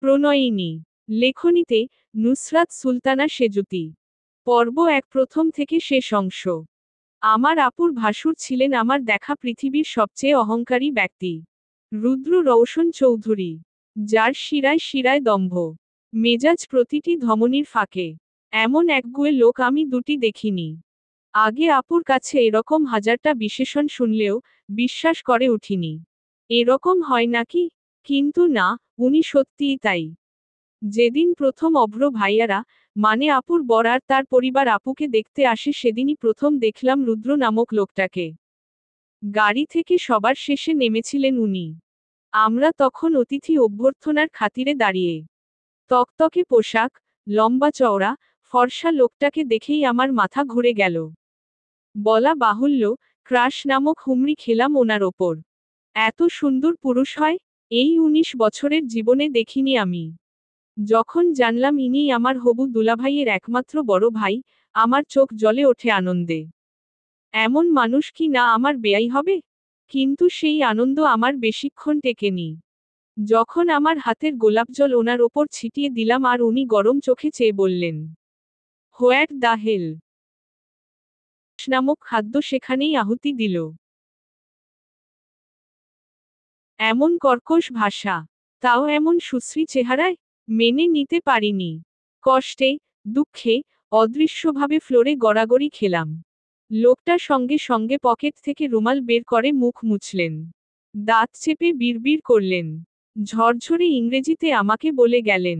প্রণয়িনী। লেখনীতে নুসরাত সুলতানা সেজুতি। পর্ব ১ প্রথম থেকে শেষ অংশ। আমার আপুর ভাসুর ছিলেন আমার দেখা পৃথিবীর সবচেয়ে অহংকারী ব্যক্তি। রুদ্র রওশন চৌধুরী। যার শিরায় শিরায় দম্ভ। মেজাজ প্রতিটি ধমনীর ফাঁকে। এমন একগুয়ে লোক আমি দুটি দেখিনি। আগে আপুর কাছে এরকম হাজারটা বিশেষণ শুনলেও বিশ্বাস করে উঠিনি। এরকম হয় নাকি? কিন্তু না, উনি সত্যিই তাই। যেদিন প্রথম অভ্র ভাইয়ারা, মানে আপুর বর আর তার পরিবার আপুকে দেখতে আসে সেদিনই প্রথম দেখলাম রুদ্র নামক লোকটাকে। গাড়ি থেকে সবার শেষে নেমেছিলেন উনি। আমরা তখন অতিথি অভ্যর্থনার খাতিরে দাঁড়িয়ে। তকতকে পোশাক, লম্বা চওড়া, ফর্সা লোকটাকে দেখেই আমার মাথা ঘুরে গেল। বলা বাহুল্য, ক্রাশ নামক হুমড়ি খেলাম ওনার ওপর। এত সুন্দর পুরুষ হয়, এই ১৯ বছরের জীবনে দেখিনি আমি। যখন জানলাম ইনিই আমার হবু দুলাভাইয়ের একমাত্র বড় ভাই, আমার চোখ জ্বলে ওঠে আনন্দে। এমন মানুষ কি না আমার বেয়াই হবে? কিন্তু সেই আনন্দ আমার বেশিক্ষণ টেকেনি। যখন আমার হাতের গোলাপজল ওনার ওপর ছিটিয়ে দিলাম আর উনি গরম চোখে চেয়ে বললেন, হোয়াট দ্য হেল নামক খাদ্য সেখানেই আহুতি দিল। এমন কর্কশ ভাষা, তাও এমন সুশ্রী চেহারায়, মেনে নিতে পারিনি। কষ্টে, দুঃখে, অদৃশ্যভাবে ফ্লোরে গড়াগড়ি খেলাম। লোকটা সঙ্গে সঙ্গে পকেট থেকে রুমাল বের করে মুখ মুছলেন। দাঁত চেপে বিড়বিড় করলেন। ঝরঝরে ইংরেজিতে আমাকে বলে গেলেন,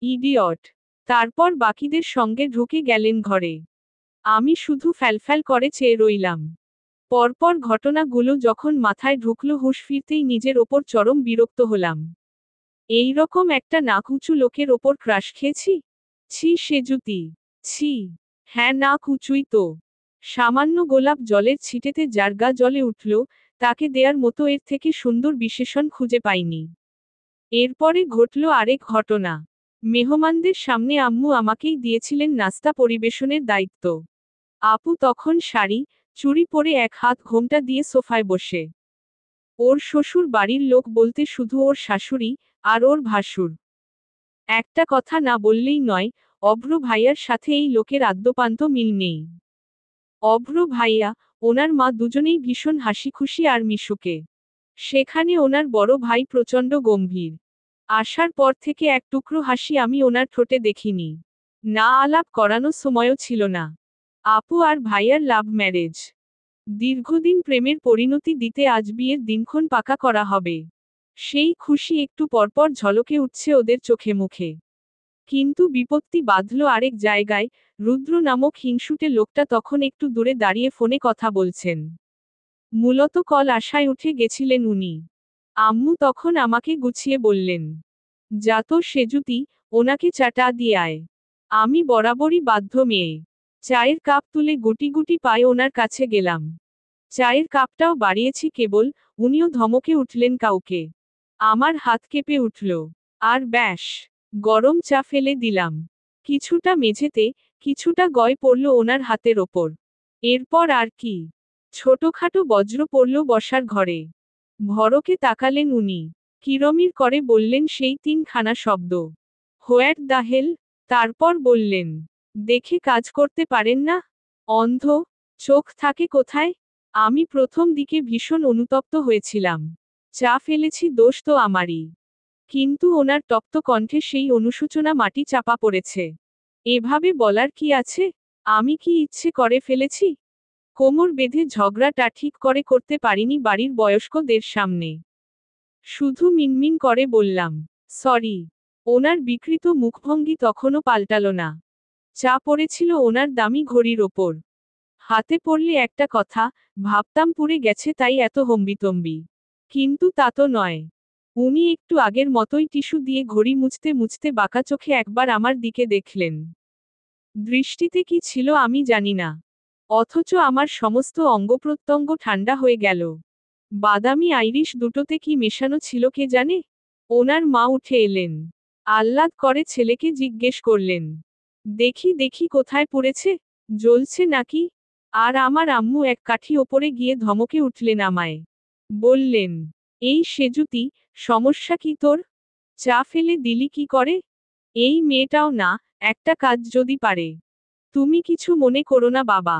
ইডিয়ট। তারপর বাকিদের সঙ্গে ঢুকে গেলেন ঘরে। আমি শুধু ফ্যালফ্যাল করে চেয়ে রইলাম। পরপর ঘটনাগুলো যখন মাথায় ঢুকলো হুঁশ ফিরতেই নিজের ওপর চরম বিরক্ত হলাম। এই রকম একটা নাকুচু লোকের ওপর ক্রাশ খেয়েছি? ছি সেজুতি। ছি। হ্যাঁ নাকুচুই তো। সামান্য গোলাপ জলের ছিটেতে যার গা জ্বলে উঠল, তাকে দেয়ার মতো এর থেকে সুন্দর বিশেষণ খুঁজে পাইনি। এরপরে ঘটল আরেক ঘটনা। মেহমানদের সামনে আম্মু আমাকেই দিয়েছিলেন নাস্তা পরিবেশনের দায়িত্ব। আপু তখন শাড়ি, চুড়ি পরে এক হাত ঘোমটা দিয়ে সোফায় বসে। ওর শ্বশুর বাড়ির লোক বলতে শুধু ওর শাশুড়ি, আর ওর ভাসুর। একটা কথা না বললেই নয়, অভ্র ভাইয়ার সাথে এই লোকের আদ্যোপান্ত মিল নেই। অভ্র ভাইয়া, ওনার মা দুজনেই ভীষণ হাসিখুশি আর মিশুকে। সেখানে ওনার বড় ভাই প্রচণ্ড গম্ভীর। আসার পর থেকে এক টুকরো হাসি আমি ওনার ঠোঁটে দেখিনি। না আলাপ করানো সময়ও ছিল না। আপু আর ভাইয়ার লাভ ম্যারেজ। দীর্ঘদিন প্রেমের পরিণতি দিতে আজ বিয়ের দিনক্ষণ পাকা করা হবে। সেই খুশি একটু পরপর ঝলকে উঠছে ওদের চোখে মুখে। কিন্তু বিপত্তি বাঁধল আরেক জায়গায়, রুদ্র নামক হিংসুটে লোকটা তখন একটু দূরে দাঁড়িয়ে ফোনে কথা বলছেন। মূলত কল আশায় উঠে গেছিলেন উনি। আম্মু তখন আমাকে গুছিয়ে বললেন, যা তো সেজুতি, ওনাকে চাটা দিয়ে আয়। আমি বরাবরই বাধ্য মেয়ে। চায়ের কাপ তুলে গুটি গুটি পায়ে ওনার কাছে গেলাম। চায়ের কাপটাও বাড়িয়েছি কেবল, উনিও ধমকে উঠলেন কাউকে। আমার হাত কেঁপে উঠল। আর ব্যাস, গরম চা ফেলে দিলাম। কিছুটা মেঝেতে, কিছুটা গয় পড়ল ওনার হাতের ওপর। এরপর আর কি? ছোটখাটো বজ্র পড়ল বসার ঘরে। ভরকে তাকালেন উনি। কিরমির করে বললেন সেই তিনখানা শব্দ, হোয়াট দ্য হেল। তারপর বললেন, দেখে কাজ করতে পারেন না? অন্ধ? চোখ থাকে কোথায়? আমি প্রথম দিকে ভীষণ অনুতপ্ত হয়েছিলাম। চা ফেলেছি দোষ তো আমারই। কিন্তু ওনার তপ্ত কণ্ঠে সেই অনুশোচনা মাটি চাপা পড়েছে। এভাবে বলার কি আছে? আমি কি ইচ্ছে করে ফেলেছি? কোমর বেঁধে ঝগড়াটা ঠিক করে করতে পারিনি বাড়ির বয়স্কদের সামনে। শুধু মিনমিন করে বললাম, সরি। ওনার বিকৃত মুখভঙ্গি তখনও পাল্টাল না। চা পড়েছিল ওনার দামি ঘড়ির ওপর। হাতে পড়লে একটা কথা, ভাবতাম পুড়ে গেছে তাই এত হম্বিতম্বি। কিন্তু তা তো নয়। উনি একটু আগের মতোই টিস্যু দিয়ে ঘড়ি মুছতে মুছতে বাঁকা চোখে একবার আমার দিকে দেখলেন। দৃষ্টিতে কি ছিল আমি জানি না। অথচ আমার সমস্ত অঙ্গপ্রত্যঙ্গ ঠান্ডা হয়ে গেল। বাদামি আইরিশ দুটোতে কি মেশানো ছিল কে জানে? ওনার মা উঠে এলেন। আহ্লাদ করে ছেলেকে জিজ্ঞেস করলেন, দেখি দেখি কোথায় পড়েছে? জ্বলছে নাকি? আর আমার আম্মু এক কাঠি ওপরে গিয়ে ধমকে উঠলেন আমায়। বললেন, এই সেজুতি, সমস্যা কি তোর? চা ফেলে দিলি কি করে? এই মেয়েটাও না, একটা কাজ যদি পারে। তুমি কিছু মনে করো না বাবা।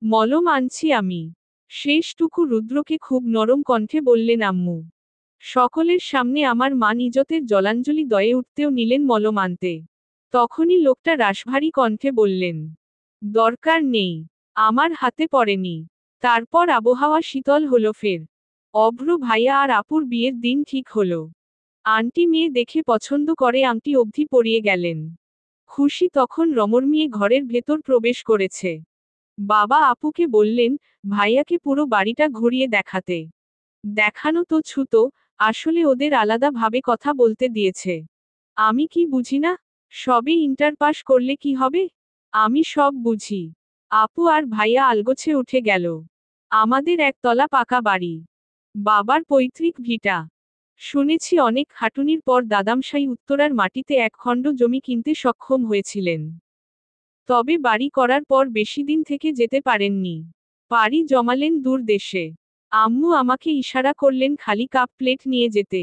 মলম আনছি আমি। শেষটুকু রুদ্রকে খুব নরম কণ্ঠে বললেন আম্মু। সকলের সামনে আমার মান ইজতের জলাঞ্জলি দয়ে উঠতেও নিলেন মলম আনতে। তখনই লোকটা রাশভারী কণ্ঠে বললেন, দরকার নেই, আমার হাতে পড়েনি। তারপর আবহাওয়া শীতল হলো ফের। অভ্র ভাইয়া আর আপুর বিয়ের দিন ঠিক হলো। আন্টি মেয়ে দেখে পছন্দ করে আংটি অবধি পরিয়ে গেলেন। খুশি তখন রমরমিয়ে ঘরের ভেতর প্রবেশ করেছে। বাবা আপুকে বললেন, ভাইয়াকে পুরো বাড়িটা ঘুরিয়ে দেখাতে। দেখানো তো ছুতো, আসলে ওদের আলাদা ভাবে কথা বলতে দিয়েছে। আমি কি বুঝি না? সবে ইন্টার পাস করলে কি হবে? আমি সব বুঝি। আপু আর ভাইয়া আলগোছে উঠে গেল। আমাদের একতলা পাকা বাড়ি। বাবার পৈতৃক ভিটা। শুনেছি অনেক খাটুনির পর দাদামশাই উত্তরার মাটিতে এক খণ্ড জমি কিনতে সক্ষম হয়েছিলেন। তবে বাড়ি করার পর বেশি দিন থেকে যেতে পারেননি। পাড়ি জমালেন দূর দেশে। আম্মু আমাকে ইশারা করলেন খালি কাপ প্লেট নিয়ে যেতে।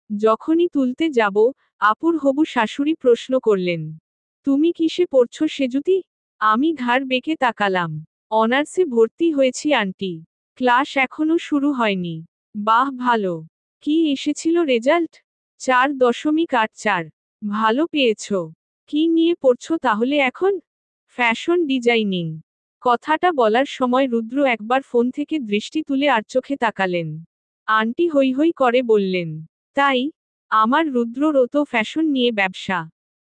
যখনই তুলতে যাব, আপুর হবু শাশুড়ি প্রশ্ন করলেন, তুমি কিসে পড়ছো সেজুতি? আমি ঘাড় বেঁকে তাকালাম। অনার্সে ভর্তি হয়েছি আন্টি। ক্লাস এখনো শুরু হয়নি। বাহ ভালো। কি এসেছিল রেজাল্ট? 4.84। ভালো পেয়েছ। কি নিয়ে পড়ছো তাহলে এখন? Fashion designing. কথাটা বলার সময় রুদ্র একবার ফোন থেকে দৃষ্টি তুলে আর চোখে তাকালেন। আন্টি হৈ হৈ করে বললেন, তাই? আমার রুদ্ররও তো ফ্যাশন নিয়ে ব্যবসা।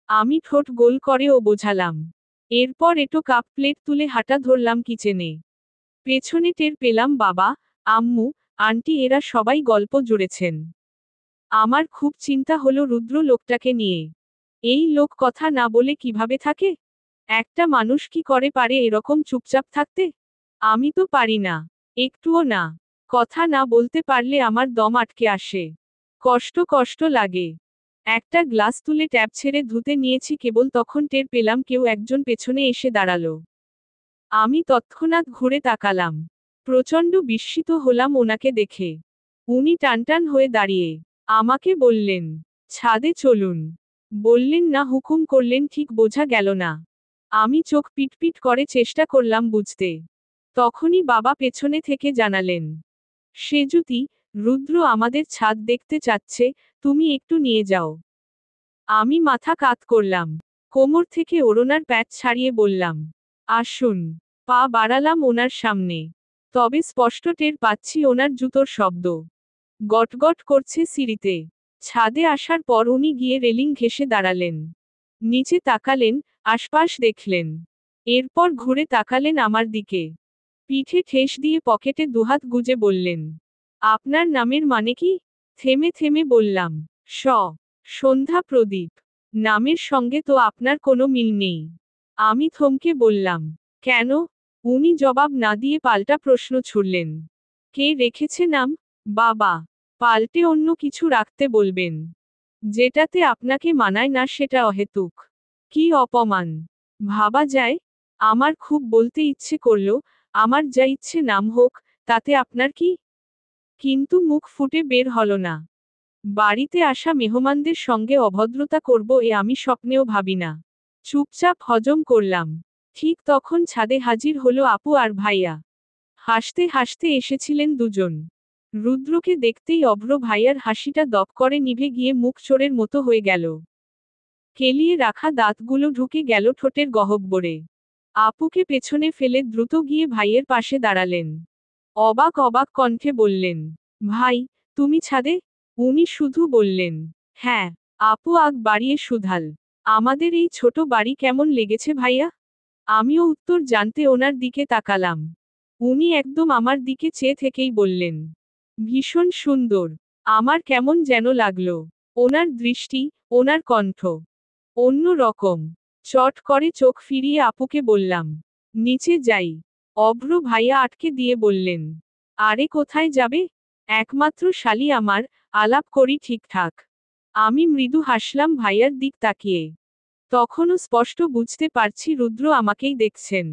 আমি ঠোঁট গোল করে ও বোঝালাম। এরপর এটো কাপ প্লেট তুলে হাঁটা ধরলাম কিচেনে। পেছনে টের পেলাম বাবা, আম্মু, আন্টি এরা সবাই গল্প জুড়েছেন। আমার খুব চিন্তা হলো রুদ্র লোকটাকে নিয়ে। এই লোক কথা না বলে কিভাবে থাকে? একটা মানুষ কি করে পারে এরকম চুপচাপ থাকতে? আমি তো পারি না। একটুও না। কথা না বলতে পারলে আমার দম আটকে আসে। কষ্ট কষ্ট লাগে। একটা গ্লাস তুলে ট্যাপ ছেড়ে ধুতে নিয়েছি কেবল তখন টের পেলাম কেউ একজন পেছনে এসে দাঁড়ালো। আমি তৎক্ষণাৎ ঘুরে তাকালাম। প্রচণ্ড বিস্মিত হলাম ওনাকে দেখে। উনি টানটান হয়ে দাঁড়িয়ে আমাকে বললেন, ছাদে চলুন। বললেন না হুকুম করলেন ঠিক বোঝা গেল না। আমি চোখ পিটপিট করে চেষ্টা করলাম বুঝতে। তখনই বাবা পেছনে থেকে জানালেন, সেজুতি, রুদ্র আমাদের ছাদ দেখতে চাচ্ছে, তুমি একটু নিয়ে যাও। আমি মাথা কাত করলাম। কোমর থেকে ওড়নার প্যাচ ছাড়িয়ে বললাম, আসুন। পা বাড়ালাম ওনার সামনে। তবে স্পষ্ট টের পাচ্ছি ওনার জুতোর শব্দ। গটগট করছে সিঁড়িতে। ছাদে আসার পর উনি গিয়ে রেলিং ঘেঁষে দাঁড়ালেন। নিচে তাকালেন, আশপাশ দেখলেন। এরপর ঘুরে তাকালেন আমার দিকে। পিঠে ঠেস দিয়ে পকেটে দুহাত গুজে বললেন, আপনার নামের মানে কি? থেমে থেমে বললাম, সন্ধ্যা প্রদীপ। নামের সঙ্গে তো আপনার কোনো মিল নেই। আমি থমকে বললাম, কেন? উনি জবাব না দিয়ে পাল্টা প্রশ্ন ছুড়লেন, কে রেখেছে নাম? বাবা। পাল্টে অন্য কিছু রাখতে বলবেন। যেটাতে আপনাকে মানায় না সেটা অহেতুক। কি অপমান! ভাবা যায়? আমার খুব বলতে ইচ্ছে করল, আমার যা ইচ্ছে নাম হোক, তাতে আপনার কি? কিন্তু মুখ ফুটে বের হলো না। বাড়িতে আসা মেহমানদের সঙ্গে অভদ্রতা করব এ আমি স্বপ্নেও ভাবি না। চুপচাপ হজম করলাম। ঠিক তখন ছাদে হাজির হলো আপু আর ভাইয়া। হাসতে হাসতে এসেছিলেন দুজন। রুদ্রকে দেখতেই অভ্র ভাইয়ার হাসিটা দপ করে নিভে গিয়ে মুখ চোরের মতো হয়ে গেল। কেলিয়ে রাখা দাঁতগুলো ঢুকে গেল ঠোঁটের গহ্বরে। আপুকে পেছনে ফেলে দ্রুত গিয়ে ভাইয়ের পাশে দাঁড়ালেন। অবাক অবাক কণ্ঠে বললেন, ভাই, তুমি ছাদে? উনি শুধু বললেন, হ্যাঁ। আপু আগ বাড়িয়ে শুধাল, আমাদের এই ছোট বাড়ি কেমন লেগেছে ভাইয়া? আমিও উত্তর জানতে ওনার দিকে তাকালাম। উনি একদম আমার দিকে চেয়ে থেকেই বললেন, ভীষণ সুন্দর। আমার কেমন যেন লাগলো। ওনার দৃষ্টি, ওনার কণ্ঠ অন্য রকম। চট করে চোখ ফিরিয়ে আপুকে বললাম, নিচে যাই। অভ্র ভাইয়া আটকে দিয়ে বললেন, আরে কোথায় যাবে? একমাত্র শালি আমার, আলাপ করি ঠিকঠাক। আমি মৃদু হাসলাম ভাইয়ার দিক তাকিয়ে। তখনও স্পষ্ট বুঝতে পারছি রুদ্র আমাকেই দেখছেন।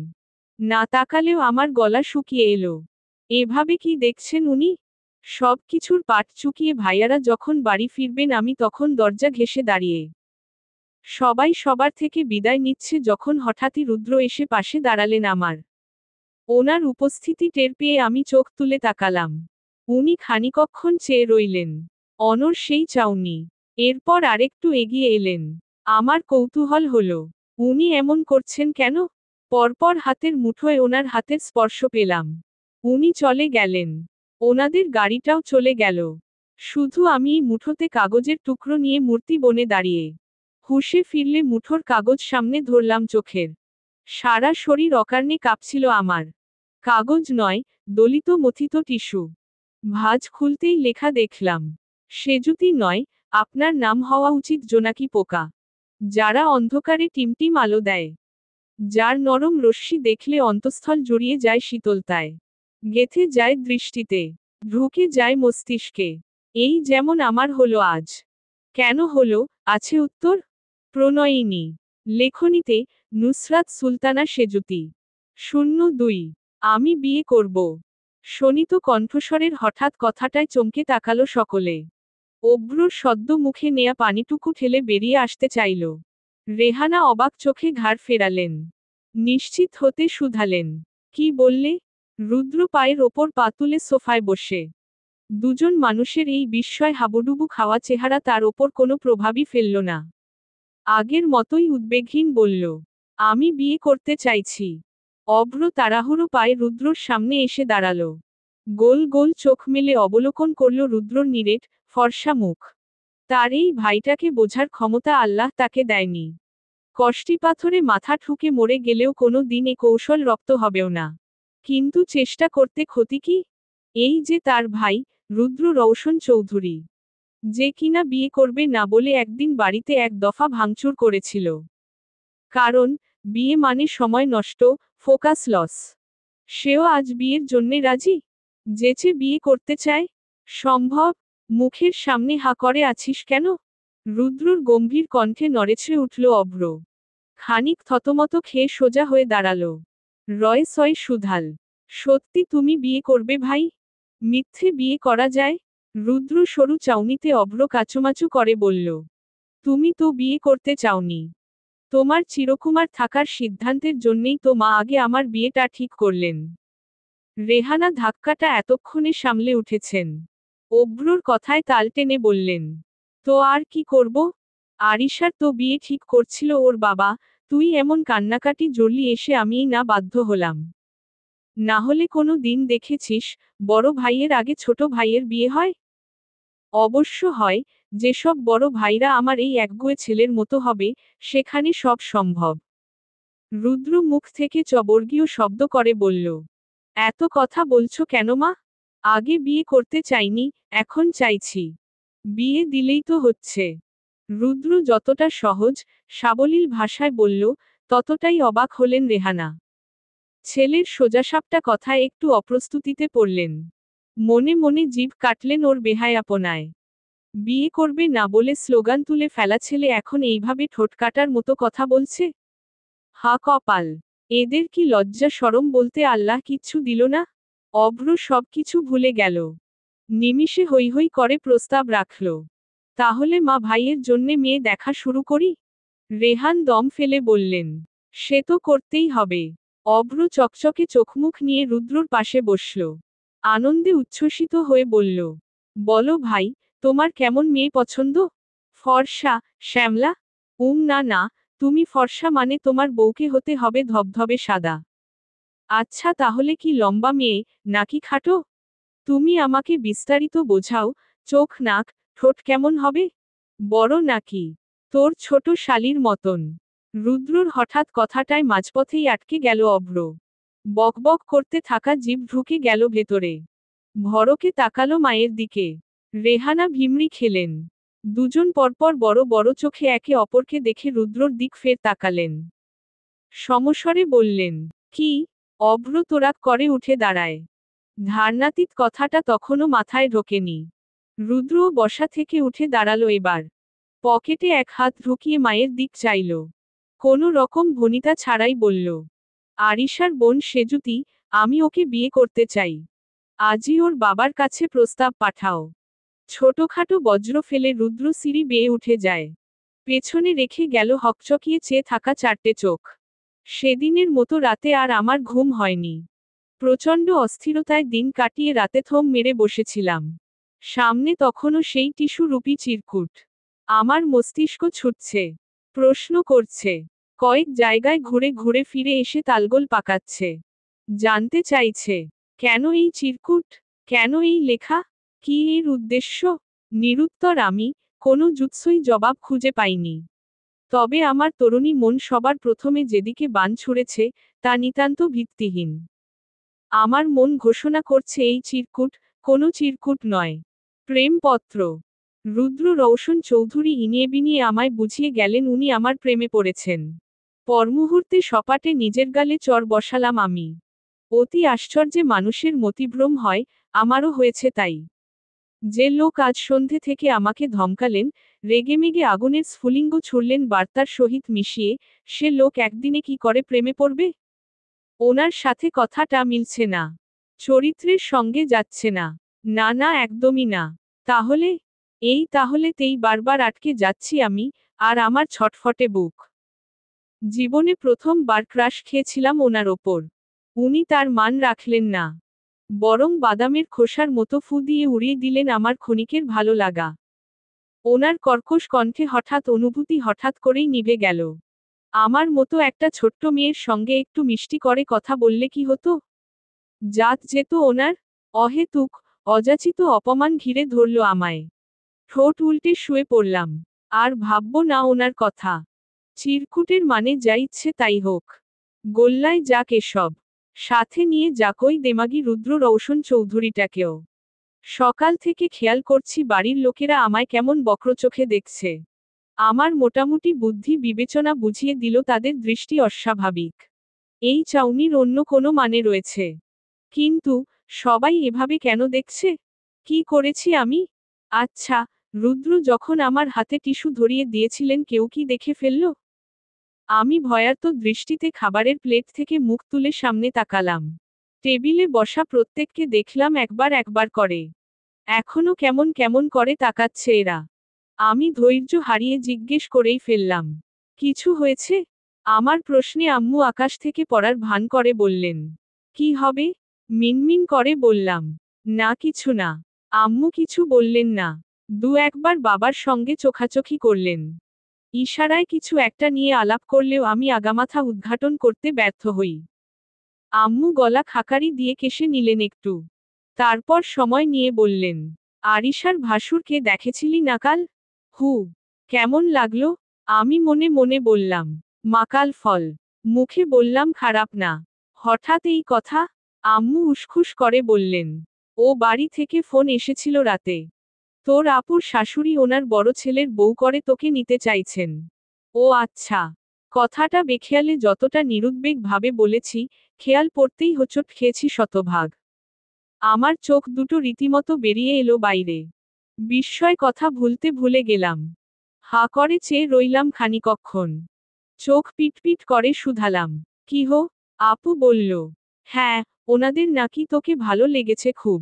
না তাকালেও আমার গলা শুকিয়ে এলো। এভাবে কি দেখছেন উনি? সব কিছুর পাট চুকিয়ে ভাইয়ারা যখন বাড়ি ফিরবেন আমি তখন দরজা ঘেঁষে দাঁড়িয়ে। সবাই সবার থেকে বিদায় নিচ্ছে যখন হঠাৎই রুদ্র এসে পাশে দাঁড়ালেন আমার। ওনার উপস্থিতি টের পেয়ে আমি চোখ তুলে তাকালাম। উনি খানিকক্ষণ চেয়ে রইলেন। অনর সেই চাউনি। এরপর আরেকটু এগিয়ে এলেন। আমার কৌতূহল হলো, উনি এমন করছেন কেন? পরপর হাতের মুঠোয় ওনার হাতের স্পর্শ পেলাম। উনি চলে গেলেন। ওনাদের গাড়িটাও চলে গেল। শুধু আমি মুঠোতে কাগজের টুকরো নিয়ে মূর্তি বনে দাঁড়িয়ে। হুঁশে ফিরলে মুঠোর কাগজ সামনে ধরলাম চোখের। সারা শরীর অকারণে কাঁপছিল আমার। কাগজ নয়, দলিত মথিত টিস্যু। ভাঁজ খুলতেই লেখা দেখলাম, সেজুতি নয়, আপনার নাম হওয়া উচিত জোনাকি পোকা। যারা অন্ধকারে টিমটিম আলো দেয়। যার নরম রশ্মি দেখলে অন্তঃস্থল জড়িয়ে যায় শীতলতায়। গেথে যায় দৃষ্টিতে। ঢুকে যায় মস্তিষ্কে। এই যেমন আমার হলো আজ। কেন হলো, আছে উত্তর? প্রণয়িনী। লেখনীতে, নুসরাত সুলতানা সেজুতি। ০২। আমি বিয়ে করব। শোনিত কণ্ঠস্বরের হঠাৎ কথাটায় চমকে তাকালো সকলে। অব্রুর সদ্য মুখে নেয়া পানিটুকু ঠেলে বেরিয়ে আসতে চাইল। রেহানা অবাক চোখে ঘাড় ফেরালেন। নিশ্চিত হতে শুধালেন, কি বললে? রুদ্র পায়ের ওপর পা তুলে সোফায় বসে। দুজন মানুষের এই বিস্ময় হাবুডুবু খাওয়া চেহারা তার ওপর কোনো প্রভাবই ফেলল না। আগের মতোই উদ্বেগহীন বলল, আমি বিয়ে করতে চাইছি। অভ্র তাড়াহুড়ো পায়ে রুদ্রর সামনে এসে দাঁড়াল। গোল গোল চোখ মেলে অবলোকন করল রুদ্রর নিরেট, ফর্সা মুখ। তার এই ভাইটাকে বোঝার ক্ষমতা আল্লাহ তাকে দেয়নি। কষ্টি পাথরে মাথা ঠুকে মরে গেলেও কোনো দিন এ কৌশল রপ্ত হবেও না। কিন্তু চেষ্টা করতে ক্ষতি কি? এই যে তার ভাই, রুদ্র রওশন চৌধুরী। যে কিনা বিয়ে করবে না বলে একদিন বাড়িতে এক দফা ভাঙচুর করেছিল। কারণ, বিয়ে মানে সময় নষ্ট, ফোকাস লস। সেও আজ বিয়ের জন্যে রাজি? যেচে বিয়ে করতে চায়? সম্ভব? মুখের সামনে হা করে আছিস কেন? রুদ্রর গম্ভীর কণ্ঠে নড়েছে উঠল অভ্র। খানিক থতমত খেয়ে সোজা হয়ে দাঁড়াল। রয় সয় সুধাল, সত্যি তুমি বিয়ে করবে ভাই? মিথ্যে বিয়ে করা যায়? রুদ্র সরু চাউনিতে অভ্র কাচুমাচু করে বলল, তুমি তো বিয়ে করতে চাওনি। তোমার চিরকুমার থাকার সিদ্ধান্তের জন্যেই তো মা আগে আমার বিয়েটা ঠিক করলেন। রেহানা ধাক্কাটা এতক্ষণে সামলে উঠেছেন। অভ্রর কথায় তাল টেনে বললেন, তো আর কি করব? আরিশার তো বিয়ে ঠিক করছিল ওর বাবা, তুই এমন কান্নাকাটি জড়লি এসে আমিই না বাধ্য হলাম। না হলে কোনো দিন দেখেছিস, বড় ভাইয়ের আগে ছোট ভাইয়ের বিয়ে হয়? অবশ্য হয়, যেসব বড় ভাইরা আমার এই একগুঁয়ে ছেলের মতো হবে, সেখানে সব সম্ভব। রুদ্র মুখ থেকে চবর্গীয় শব্দ করে বলল, এত কথা বলছো কেন মা? আগে বিয়ে করতে চাইনি, এখন চাইছি। বিয়ে দিলেই তো হচ্ছে। রুদ্র যতটা সহজ, সাবলীল ভাষায় বলল, ততটাই অবাক হলেন রেহানা। ছেলের সোজাসাপটা কথায় একটু অপ্রস্তুতিতে পড়লেন। মনে মনে জিভ কাটলেন ওর বেহায়াপনায়। বিয়ে করবে না বলে স্লোগান তুলে ফেলা ছেলে এখন এইভাবে ঠোঁট কাটার মতো কথা বলছে? হা কপাল! এদের কি লজ্জা শরম বলতে আল্লাহ কিচ্ছু দিল না? অভ্র সবকিছু ভুলে গেল। নিমিষে হৈ হৈ করে প্রস্তাব রাখল, তাহলে মা ভাইয়ের জন্যে মেয়ে দেখা শুরু করি? রেহান দম ফেলে বললেন, সে তো করতেই হবে। অভ্র চকচকে চোখমুখ নিয়ে রুদ্রর পাশে বসল। আনন্দে উচ্ছ্বসিত হয়ে বলল, বলো ভাই, তোমার কেমন মেয়ে পছন্দ? ফর্সা, শ্যামলা? না না, তুমি ফর্সা মানে তোমার বউকে হতে হবে ধবধবে সাদা। আচ্ছা তাহলে কি লম্বা মেয়ে, নাকি খাটো? তুমি আমাকে বিস্তারিত বোঝাও, চোখ নাক, ঠোঁট কেমন হবে? বড় নাকি তোর ছোট শালির মতন? রুদ্রর হঠাৎ কথাটায় মাঝপথেই আটকে গেল অভ্র। বকবক করতে থাকা জিভ ঢুকে গেল ভেতরে। ভরকে তাকালো মায়ের দিকে। রেহানা ভিমড়ি খেলেন। দুজন পরপর বড় বড় চোখে একে অপরকে দেখে রুদ্রর দিক ফের তাকালেন। সমস্বরে বললেন, কি? অভ্র তোরাক করে উঠে দাঁড়ায়। ধারণাতীত কথাটা তখনও মাথায় ঢোকেনি। রুদ্রও বসা থেকে উঠে দাঁড়ালো এবার। পকেটে এক হাত ঢুকিয়ে মায়ের দিক চাইল। কোনো রকম ভনিতা ছাড়াই বলল, আরিশার বোন সেজুতি, আমি ওকে বিয়ে করতে চাই। আজই ওর বাবার কাছে প্রস্তাব পাঠাও। ছোটখাটো বজ্র ফেলে রুদ্র সিঁড়ি বেয়ে উঠে যায়। পেছনে রেখে গেল হকচকিয়ে চেয়ে থাকা 4টে চোখ। সেদিনের মতো রাতে আর আমার ঘুম হয়নি। প্রচণ্ড অস্থিরতায় দিন কাটিয়ে রাতে থম মেরে বসেছিলাম। সামনে তখনও সেই টিস্যু রূপী চিরকুট। আমার মস্তিষ্ক ছুটছে, প্রশ্ন করছে, কয়েক জায়গায় ঘুরে ঘুরে ফিরে এসে তালগোল পাকাচ্ছে। জানতে চাইছে, কেন এই চিরকুট, কেন এই লেখা, কি এর উদ্দেশ্য? নিরুত্তর আমি, কোনো জুৎসই জবাব খুঁজে পাইনি। তবে আমার তরুণী মন সবার প্রথমে যেদিকে বান ছুঁড়েছে, তা নিতান্ত ভিত্তিহীন। আমার মন ঘোষণা করছে এই চিরকুট কোনো চিরকুট নয়, প্রেমপত্র। রুদ্র রওশন চৌধুরী ইনিয়ে বিনিয়ে আমায় বুঝিয়ে গেলেন উনি আমার প্রেমে পড়েছেন। পরমুহূর্তে সপাটে নিজের গালে চড় বসালাম আমি। অতি আশ্চর্যে মানুষের মতিভ্রম হয়, আমারও হয়েছে তাই। যে লোক আজ সন্ধে থেকে আমাকে ধমকালেন, রেগেমেগে আগুনের স্ফুলিঙ্গ ছুড়লেন বার্তার সহিত মিশিয়ে, সে লোক একদিনে কি করে প্রেমে পড়বে? ওনার সাথে কথাটা মিলছে না। চরিত্রের সঙ্গে যাচ্ছে না। না না, একদমই না। তাহলে? এই তাহলেতেই বারবার আটকে যাচ্ছি আমি, আর আমার ছটফটে বুক। জীবনে প্রথমবার ক্রাশ খেয়েছিলাম ওনার ওপর। উনি তার মান রাখলেন না। বরং বাদামের খোসার মতো ফু দিয়ে উড়িয়ে দিলেন আমার ক্ষণিকের ভালো লাগা। ওনার কর্কশ কণ্ঠে হঠাৎ অনুভূতি হঠাৎ করেই নিভে গেল। আমার মতো একটা ছোট্ট মেয়ের সঙ্গে একটু মিষ্টি করে কথা বললে কি হতো? জাত যেত ওনার? অহেতুক, অযাচিত অপমান ঘিরে ধরল আমায়। ঠোঁট উল্টে শুয়ে পড়লাম। আর ভাবব না ওনার কথা। চিরকুটের মানে যা ইচ্ছে তাই হোক। গোল্লায় যাক এসব। সাথে নিয়ে যাকই দেমাগী রুদ্র রওশন চৌধুরীটাকেও। সকাল থেকে খেয়াল করছি বাড়ির লোকেরা আমায় কেমন বক্রচোখে দেখছে। আমার মোটামুটি বুদ্ধি বিবেচনা বুঝিয়ে দিল তাদের দৃষ্টি অস্বাভাবিক। এই চাউনির অন্য কোনো মানে রয়েছে। কিন্তু, সবাই এভাবে কেন দেখছে? কি করেছি আমি? আচ্ছা, রুদ্র যখন আমার হাতে টিস্যু ধরিয়ে দিয়েছিলেন কেউ কি দেখে ফেলল? আমি ভয়ার্ত দৃষ্টিতে খাবারের প্লেট থেকে মুখ তুলে সামনে তাকালাম। টেবিলে বসা প্রত্যেককে দেখলাম একবার একবার করে। এখনো কেমন কেমন করে তাকাচ্ছে এরা। আমি ধৈর্য হারিয়ে জিজ্ঞেস করেই ফেললাম, কিছু হয়েছে? আমার প্রশ্নে আম্মু আকাশ থেকে পড়ার ভান করে বললেন, কি হবে? মিনমিন করে বললাম, না কিছু না। আম্মু কিছু বললেন না। দু একবার বাবার সঙ্গে চোখাচোখি করলেন। ইশারায় কিছু একটা নিয়ে আলাপ করলেও আমি আগামাথা উদ্ঘাটন করতে ব্যর্থ হই। আম্মু গলা খাকারি দিয়ে কেশে নিলেন একটু। তারপর সময় নিয়ে বললেন, আরিশার ভাসুরকে দেখেছিলি না কাল? হু, কেমন লাগলো? আমি মনে মনে বললাম, মাকাল ফল। মুখে বললাম খারাপ না। হঠাৎ এই কথা? আম্মু উসখুস করে বললেন, ও বাড়ি থেকে ফোন এসেছিল রাতে। তোর আপুর শাশুড়ি ওনার বড় ছেলের বউ করে তোকে নিতে চাইছেন। ও আচ্ছা। কথাটা বেখেয়ালে যতটা নিরুদ্বেগ ভাবে বলেছি, খেয়াল পড়তেই হোঁচট খেয়েছি শতভাগ। আমার চোখ দুটো রীতিমতো বেরিয়ে এলো বাইরে। বিস্ময় কথা ভুলে গেলাম। হা করে চেয়ে রইলাম খানিকক্ষণ। চোখ পিটপিট করে শুধালাম, কি হো? আপু বলল, হ্যাঁ, ওনাদের নাকি তোকে ভালো লেগেছে খুব।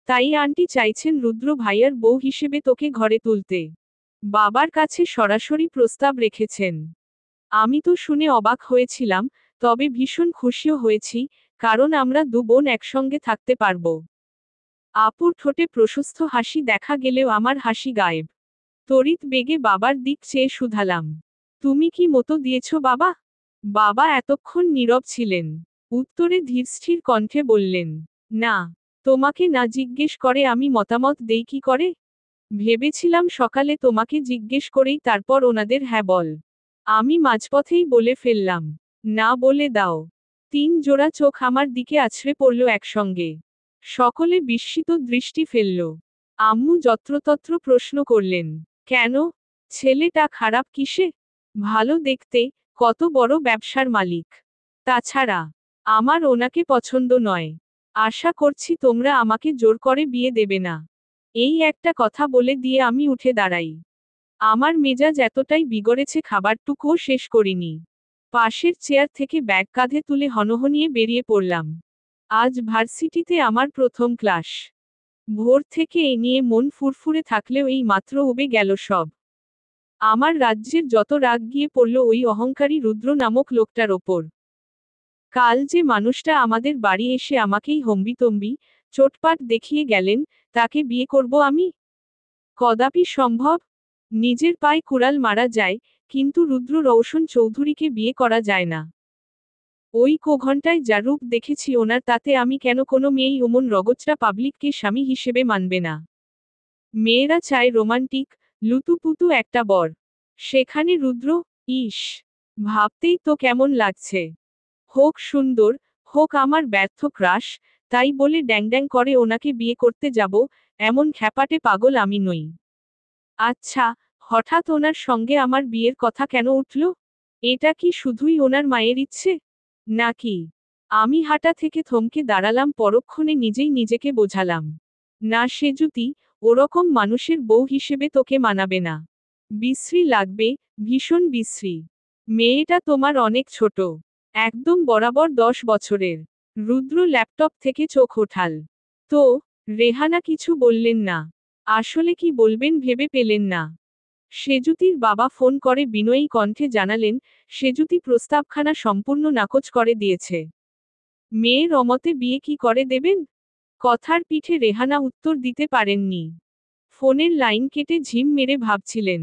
তাই আন্টি চাইছেন রুদ্র ভাইয়ার বউ হিসেবে তোকে ঘরে তুলতে। বাবার কাছে সরাসরি প্রস্তাব রেখেছেন। আমি তো শুনে অবাক হয়েছিলাম, তবে ভীষণ খুশিও হয়েছি, কারণ আমরা দু বোন একসঙ্গে থাকতে পারব। আপুর ঠোঁটে প্রশস্ত হাসি দেখা গেলেও আমার হাসি গায়েব। তড়িৎ বেগে বাবার দিক চেয়ে শুধালাম, তুমি কি মতো দিয়েছ বাবা? বাবা এতক্ষণ নীরব ছিলেন। উত্তরে ধীরস্থির কণ্ঠে বললেন, না। তোমাকে না জিজ্ঞেস করে আমি মতামত দেই কি করে? ভেবেছিলাম সকালে তোমাকে জিজ্ঞেস করেই তারপর ওনাদের হ্যাঁ বল। আমি মাঝপথেই বলে ফেললাম, না বলে দাও। 3 জোড়া চোখ আমার দিকে আছড়ে পড়ল একসঙ্গে। সকলে বিস্মিত দৃষ্টি ফেলল। আম্মু যত্রতত্র প্রশ্ন করলেন, কেন? ছেলেটা খারাপ কিসে? ভালো দেখতে, কত বড় ব্যবসার মালিক। তাছাড়া, আমার ওনাকে পছন্দ নয়। আশা করছি তোমরা আমাকে জোর করে বিয়ে দেবে না। এই একটা কথা বলে দিয়ে আমি উঠে দাঁড়াই। আমার মেজাজ এতটাই বিগড়েছে খাবারটুকুও শেষ করিনি। পাশের চেয়ার থেকে ব্যাগ কাঁধে তুলে হনহনিয়ে বেরিয়ে পড়লাম। আজ ভার্সিটিতে আমার প্রথম ক্লাস। ভোর থেকে এ নিয়ে মন ফুরফুরে থাকলেও এই মাত্র উবে গেল সব। আমার রাজ্যের যত রাগ গিয়ে পড়ল ওই অহংকারী রুদ্র নামক লোকটার ওপর। কাল যে মানুষটা আমাদের বাড়ি এসে আমাকেই হম্বিতম্বি চোটপাট দেখিয়ে গেলেন, তাকে বিয়ে করব আমি? কদাপি সম্ভব। নিজের পায়ে কুড়াল মারা যায়, কিন্তু রুদ্র রৌশন চৌধুরীকে বিয়ে করা যায় না। ওই ঘন্টায় যা রূপ দেখেছি ওনার, তাতে আমি কেন কোনো মেয়েই ওমন রগচটা পাবলিককে স্বামী হিসেবে মানবে না। মেয়েরা চায় রোমান্টিক, লুতুপুতু একটা বর। সেখানে রুদ্র, ইস! ভাবতেই তো কেমন লাগছে। হোক সুন্দর, হোক আমার ব্যর্থ ক্রাশ, তাই বলে ড্যাং করে ওনাকে বিয়ে করতে যাব, এমন খ্যাপাটে পাগল আমি নই। আচ্ছা, হঠাৎ ওনার সঙ্গে আমার বিয়ের কথা কেন উঠল? এটা কি শুধুই ওনার মায়ের ইচ্ছে? নাকি? আমি হাঁটা থেকে থমকে দাঁড়ালাম, পরক্ষণে নিজেই নিজেকে বোঝালাম। না সেজুতি, ওরকম মানুষের বউ হিসেবে তোকে মানাবে না। বিশ্রী লাগবে, ভীষণ বিশ্রী। মেয়েটা তোমার অনেক ছোট। একদম বরাবর 10 বছরের। রুদ্র ল্যাপটপ থেকে চোখ ওঠাল। তো, রেহানা কিছু বললেন না। আসলে কি বলবেন ভেবে পেলেন না। সেজুতির বাবা ফোন করে বিনয়ী কণ্ঠে জানালেন, সেজুতি প্রস্তাবখানা সম্পূর্ণ নাকচ করে দিয়েছে। মেয়ের অমতে বিয়ে কি করে দেবেন? কথার পিঠে রেহানা উত্তর দিতে পারেননি। ফোনের লাইন কেটে ঝিম মেরে ভাবছিলেন,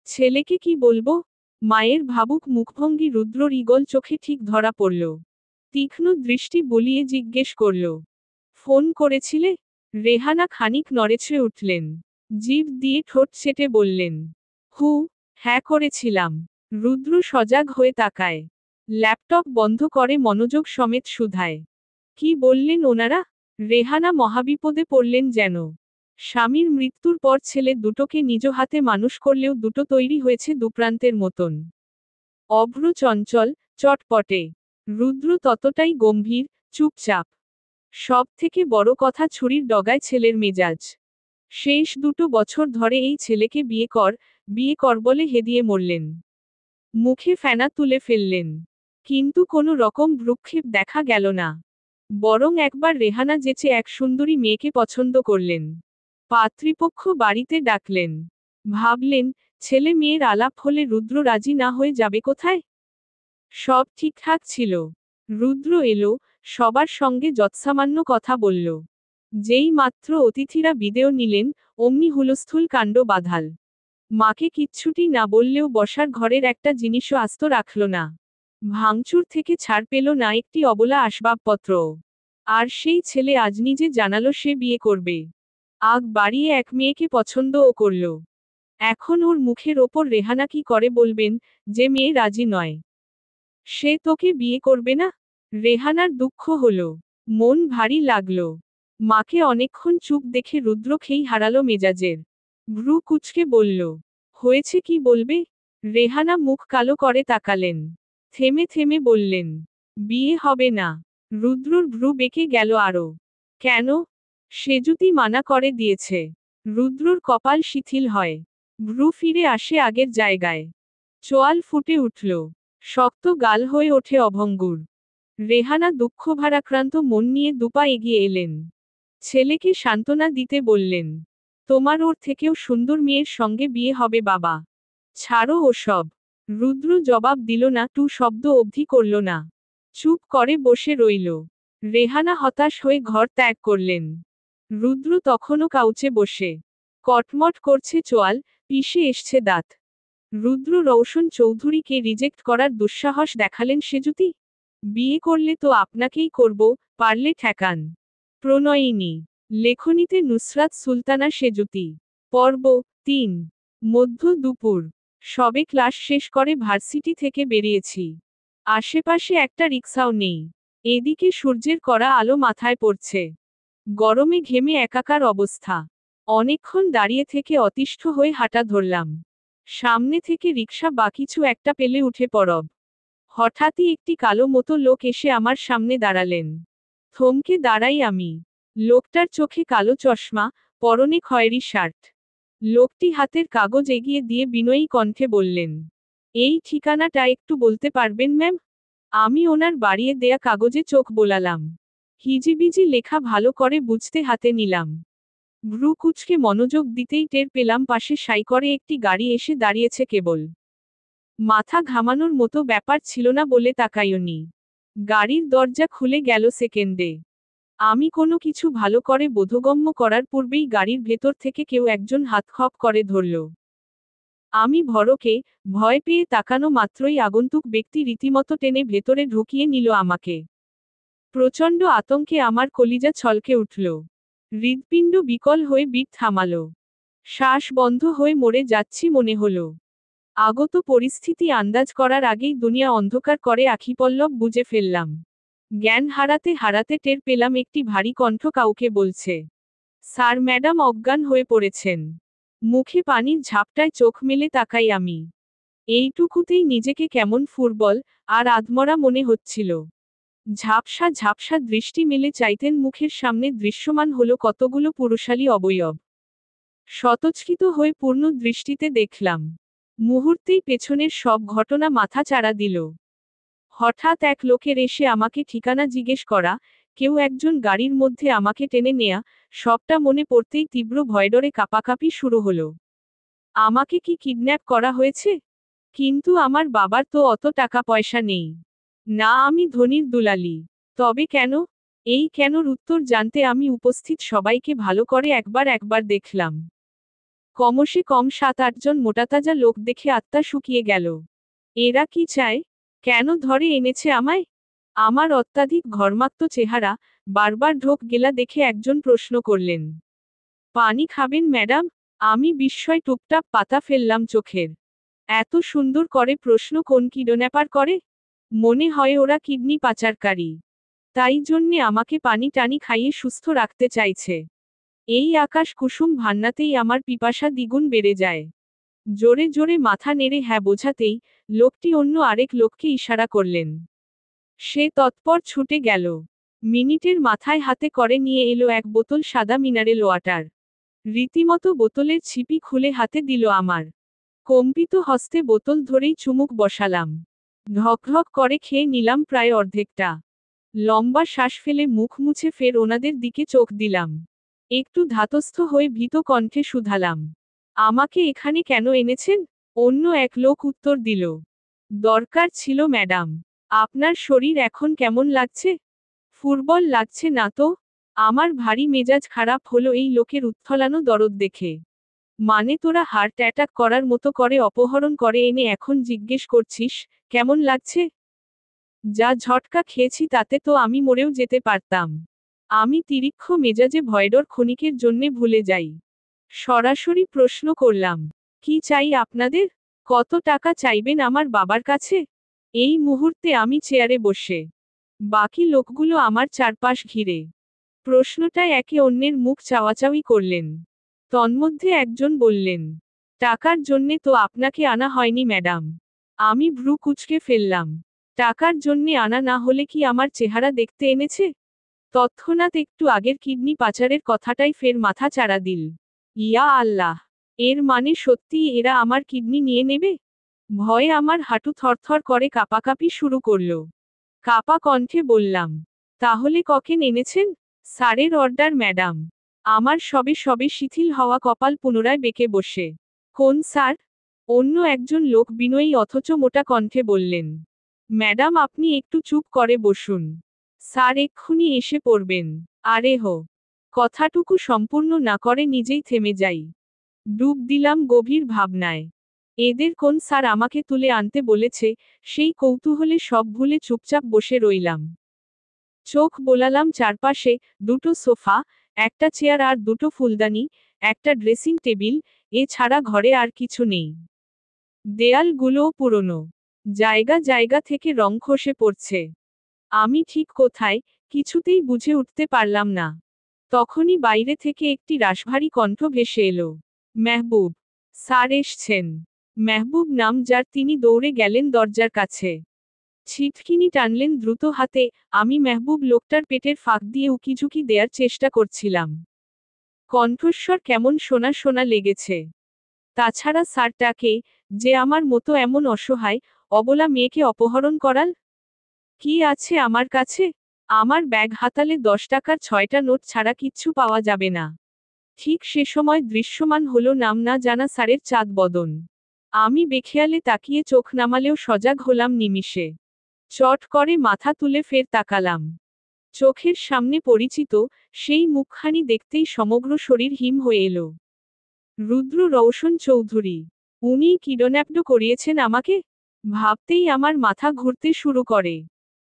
ছেলেকে কি বলবো? মায়ের ভাবুক মুখভঙ্গি রুদ্রর ঈগল চোখে ঠিক ধরা পড়ল। তীক্ষ্ণ দৃষ্টি বলিয়ে জিজ্ঞেস করল, ফোন করেছিলে? রেহানা খানিক নড়েচড়ে উঠলেন। জিভ দিয়ে ঠোঁট চেটে বললেন, হ্যাঁ করেছিলাম। রুদ্র সজাগ হয়ে তাকায়। ল্যাপটপ বন্ধ করে মনোযোগ সমেত শুধায়, কি বললেন ওনারা? রেহানা মহাবিপদে পড়লেন যেন। স্বামীর মৃত্যুর পর ছেলে দুটোকে নিজ হাতে মানুষ করলেও দুটো তৈরি হয়েছে দুপ্রান্তের মতন। অভ্র চঞ্চল, চটপটে। রুদ্র ততটাই গম্ভীর, চুপচাপ। সব থেকে বড় কথা, ছুরির ডগায় ছেলের মেজাজ। শেষ 2 বছর ধরে এই ছেলেকে বিয়ে কর বলে হেদিয়ে মরলেন। মুখে ফেনা তুলে ফেললেন। কিন্তু কোনো রকম ভ্রুক্ষেপ দেখা গেল না। বরং একবার রেহানা যেচে এক সুন্দরী মেয়েকে পছন্দ করলেন। পাত্রীপক্ষ বাড়িতে ডাকলেন। ভাবলেন, ছেলে মেয়ের আলাপ হলে রুদ্র রাজি না হয়ে যাবে কোথায়? সব ঠিকঠাক ছিল। রুদ্র এলো, সবার সঙ্গে যৎসামান্য কথা বলল। যেই মাত্র অতিথিরা বিদেয় নিলেন, অমনি হুলস্থুল কাণ্ড বাধাল। মাকে কিচ্ছুটি না বললেও বসার ঘরের একটা জিনিসও আস্ত রাখল না। ভাঙচুর থেকে ছাড় পেল না একটি অবলা আসবাবপত্রও। আর সেই ছেলে আজ নিজে জানালো সে বিয়ে করবে। আগ বাড়িয়ে এক মেয়েকে পছন্দও করল। এখন ওর মুখের ওপর রেহানা কি করে বলবেন, যে মেয়ে রাজি নয়? সে তোকে বিয়ে করবে না? রেহানার দুঃখ হলো। মন ভারী লাগলো। মাকে অনেকক্ষণ চুপ দেখে রুদ্র খেই হারালো মেজাজের। ভ্রু কুঁচকে বলল, হয়েছে কি বলবে? রেহানা মুখ কালো করে তাকালেন। থেমে থেমে বললেন, বিয়ে হবে না। রুদ্রর ভ্রু বেঁকে গেল আরো। কেন? সেজুতি মানা করে দিয়েছে। রুদ্রর কপাল শিথিল হয়। ভ্রু ফিরে আসে আগের জায়গায়। চোয়াল ফুটে উঠল। শক্ত গাল হয়ে ওঠে অভঙ্গুর। রেহানা দুঃখভারাক্রান্ত মন নিয়ে দুপা এগিয়ে এলেন। ছেলেকে সান্ত্বনা দিতে বললেন, তোমার ওর থেকেও সুন্দর মেয়ের সঙ্গে বিয়ে হবে বাবা। ছাড়ো ওসব। রুদ্র জবাব দিল না, টু শব্দ অবধি করল না। চুপ করে বসে রইল। রেহানা হতাশ হয়ে ঘর ত্যাগ করলেন। রুদ্র তখনও কাউচে বসে। কটমট করছে চোয়াল, পিষে এসছে দাঁত। রুদ্র রৌশন চৌধুরীকে রিজেক্ট করার দুঃসাহস দেখালেন সেজুতি? বিয়ে করলে তো আপনাকেই করব, পারলে ঠেকান। প্রণয়িনী। লেখনীতে নুসরাত সুলতানা সেজুতি। পর্ব 3। মধ্য দুপুর। সবে ক্লাস শেষ করে ভার্সিটি থেকে বেরিয়েছি। আশেপাশে একটা রিকশাও নেই। এদিকে সূর্যের কড়া আলো মাথায় পড়ছে। গরমে ঘেমে একাকার অবস্থা। অনেকক্ষণ দাঁড়িয়ে থেকে অতিষ্ঠ হয়ে হাঁটা ধরলাম। সামনে থেকে রিকশা বা কিছু একটা পেলে উঠে পড়ব। হঠাৎই একটি কালো মতো লোক এসে আমার সামনে দাঁড়ালেন। থমকে দাঁড়াই আমি। লোকটার চোখে কালো চশমা, পরনে খয়েরি শার্ট। লোকটি হাতের কাগজ এগিয়ে দিয়ে বিনয়ী কণ্ঠে বললেন, এই ঠিকানাটা একটু বলতে পারবেন ম্যাম? আমি ওনার বাড়িয়ে দেয়া কাগজে চোখ বোলালাম। হিজিবিজি লেখা ভালো করে বুঝতে হাতে নিলাম। ভ্রু কুঁচকে মনোযোগ দিতেই টের পেলাম পাশে সাই করে একটি গাড়ি এসে দাঁড়িয়েছে কেবল। মাথা ঘামানোর মতো ব্যাপার ছিল না বলে তাকাইওনি। গাড়ির দরজা খুলে গেল সেকেন্ডে। আমি কোনো কিছু ভালো করে বোধগম্য করার পূর্বেই গাড়ির ভেতর থেকে কেউ একজন হাত খপ করে ধরল। আমি ভড়কে, ভয় পেয়ে তাকানো মাত্রই আগন্তুক ব্যক্তি রীতিমতো টেনে ভেতরে ঢুকিয়ে নিল আমাকে। প্রচণ্ড আতঙ্কে আমার কলিজা ছলকে উঠল। হৃৎপিণ্ড বিকল হয়ে বিট থামালো। শ্বাস বন্ধ হয়ে মরে যাচ্ছি মনে হলো। আগত পরিস্থিতি আন্দাজ করার আগেই দুনিয়া অন্ধকার করে আখিপল্লব বুঝে ফেললাম। জ্ঞান হারাতে হারাতে টের পেলাম একটি ভারী কণ্ঠ কাউকে বলছে, স্যার ম্যাডাম অজ্ঞান হয়ে পড়েছেন। মুখে পানির ঝাপটায় চোখ মেলে তাকাই আমি। এইটুকুতেই নিজেকে কেমন ফুরবল আর আধমরা মনে হচ্ছিল। ঝাপসা ঝাপসা দৃষ্টি মেলে চাইতেন মুখের সামনে দৃশ্যমান হলো কতগুলো পুরুষালী অবয়ব। শতচকিত হয়ে পূর্ণ দৃষ্টিতে দেখলাম। মুহূর্তেই পেছনের সব ঘটনা মাথা চাড়া দিল। হঠাৎ এক লোকের এসে আমাকে ঠিকানা জিজ্ঞেস করা, কেউ একজন গাড়ির মধ্যে আমাকে টেনে নেয়া, সবটা মনে পড়তেই তীব্র ভয়ডরে কাঁপাকাঁপি শুরু হলো। আমাকে কি কিডন্যাপ করা হয়েছে? কিন্তু আমার বাবার তো অত টাকা পয়সা নেই। না, আমি ধনির দুলালি। তবে কেন? এই কেনর উত্তর জানতে আমি উপস্থিত সবাইকে ভালো করে একবার দেখলাম। কমসে কম 7-8 জন মোটাতাজা লোক দেখে আত্মা শুকিয়ে গেল। এরা কি চায়? কেন ধরে এনেছে আমায়? আমার অত্যাধিক ঘর্মাক্ত চেহারা, বারবার ঢোক গেলা দেখে একজন প্রশ্ন করলেন, পানি খাবেন ম্যাডাম? আমি বিস্ময় টুপটাপ পাতা ফেললাম চোখের। এত সুন্দর করে প্রশ্ন কোন কিডন্যাপার করে? মনে হয় ওরা কিডনি পাচারকারী। তাই জন্যে আমাকে পানি টানি খাইয়ে সুস্থ রাখতে চাইছে। এই আকাশ কুসুম ভান্নাতেই আমার পিপাসা দ্বিগুণ বেড়ে যায়। জোরে জোরে মাথা নেড়ে হ্যাঁ বোঝাতেই লোকটি অন্য আরেক লোককে ইশারা করলেন। সে তৎপর ছুটে গেল। মিনিটের মাথায় হাতে করে নিয়ে এলো এক বোতল সাদা মিনারেল ওয়াটার। রীতিমতো বোতলের ছিপি খুলে হাতে দিল আমার। কম্পিত হস্তে বোতল ধরেই চুমুক বসালাম। ঢকঢক করে খেয়ে নিলাম প্রায় অর্ধেকটা। লম্বা শ্বাস ফেলে মুখ মুছে ফের ওনাদের দিকে চোখ দিলাম। একটু ধাতস্থ হয়ে ভীত কণ্ঠে শুধালাম, আমাকে এখানে কেন এনেছেন? অন্য এক লোক উত্তর দিল, দরকার ছিল ম্যাডাম। আপনার শরীর এখন কেমন লাগছে? ফুরবল লাগছে না তো? আমার ভারী মেজাজ খারাপ হলো এই লোকের উত্থলানো দরদ দেখে। মানে তোরা হার্ট অ্যাটাক করার মতো করে অপহরণ করে এনে এখন জিজ্ঞেস করছিস, কেমন লাগছে? যা ঝটকা খেয়েছি তাতে তো আমি মরেও যেতে পারতাম। আমি তিরিক্ষ মেজাজে ভয়ডর ক্ষণিকের জন্যে ভুলে যাই। সরাসরি প্রশ্ন করলাম, কি চাই আপনাদের? কত টাকা চাইবেন আমার বাবার কাছে? এই মুহূর্তে আমি চেয়ারে বসে। বাকি লোকগুলো আমার চারপাশ ঘিরে। প্রশ্নটায় একে অন্যের মুখ চাওয়াচাওয়ি করলেন। তন্মধ্যে একজন বললেন, টাকার জন্যে তো আপনাকে আনা হয়নি ম্যাডাম। আমি ভ্রু কুঁচকে ফেললাম। টাকার জন্যে আনা না হলে কি আমার চেহারা দেখতে এনেছে? তৎক্ষণাৎ একটু আগের কিডনি পাচারের কথাটাই ফের মাথা চাড়া দিল। ইয়া আল্লাহ! এর মানে সত্যিই এরা আমার কিডনি নিয়ে নেবে? ভয়ে আমার হাঁটু থরথর করে কাঁপাকাঁপি শুরু করল। কাঁপা কণ্ঠে বললাম, তাহলে ককেন এনেছেন? স্যারের অর্ডার ম্যাডাম। আমার সবে সবে শিথিল হওয়া কপাল পুনরায় বেঁকে বসে। কোন স্যার? অন্য একজন লোক বিনয়ী অথচ মোটা কণ্ঠে বললেন, ম্যাডাম আপনি একটু চুপ করে বসুন। স্যার এক্ষুনি এসে পড়বেন। আরে হো! কথাটুকু সম্পূর্ণ না করে নিজেই থেমে যাই। ডুব দিলাম গভীর ভাবনায়। এদের কোন স্যার আমাকে তুলে আনতে বলেছে, সেই কৌতূহলে সব ভুলে চুপচাপ বসে রইলাম। চোখ বোলালাম চারপাশে, দুটো সোফা, একটা চেয়ার আর দুটো ফুলদানি, একটা ড্রেসিং টেবিল, এছাড়া ঘরে আর কিছু নেই। দেয়ালগুলোও পুরনো। জায়গা জায়গা থেকে রং খসে পড়ছে। আমি ঠিক কোথায়, কিছুতেই বুঝে উঠতে পারলাম না। তখনই বাইরে থেকে একটি রাশভারী কণ্ঠ ভেসে এলো। মেহবুব স্যার এসছেন। মেহবুব নাম যার তিনি দৌড়ে গেলেন দরজার কাছে। ছিটকিনি টানলেন দ্রুত হাতে, আমি মেহবুব লোকটার পেটের ফাঁক দিয়ে উকিঝুঁকি দেয়ার চেষ্টা করছিলাম। কণ্ঠস্বর কেমন শোনা শোনা লেগেছে। তাছাড়া স্যারটাকে, যে আমার মতো এমন অসহায়, অবলা মেয়েকে অপহরণ করাল? কি আছে আমার কাছে? আমার ব্যাগ হাতালে 10 টাকার 6টা নোট ছাড়া কিচ্ছু পাওয়া যাবে না। ঠিক সে সময় দৃশ্যমান হলো নাম না জানা স্যারের চাঁদ বদন। আমি বেখেয়ালে তাকিয়ে চোখ নামালেও সজাগ হলাম নিমিষে। চট করে মাথা তুলে ফের তাকালাম। চোখের সামনে পরিচিত সেই মুখখানি দেখতেই সমগ্র শরীর হিম হয়ে এলো। রুদ্র রওশন চৌধুরী। উনি কিডন্যাপড করিয়েছেন আমাকে? ভাবতেই আমার মাথা ঘুরতে শুরু করে।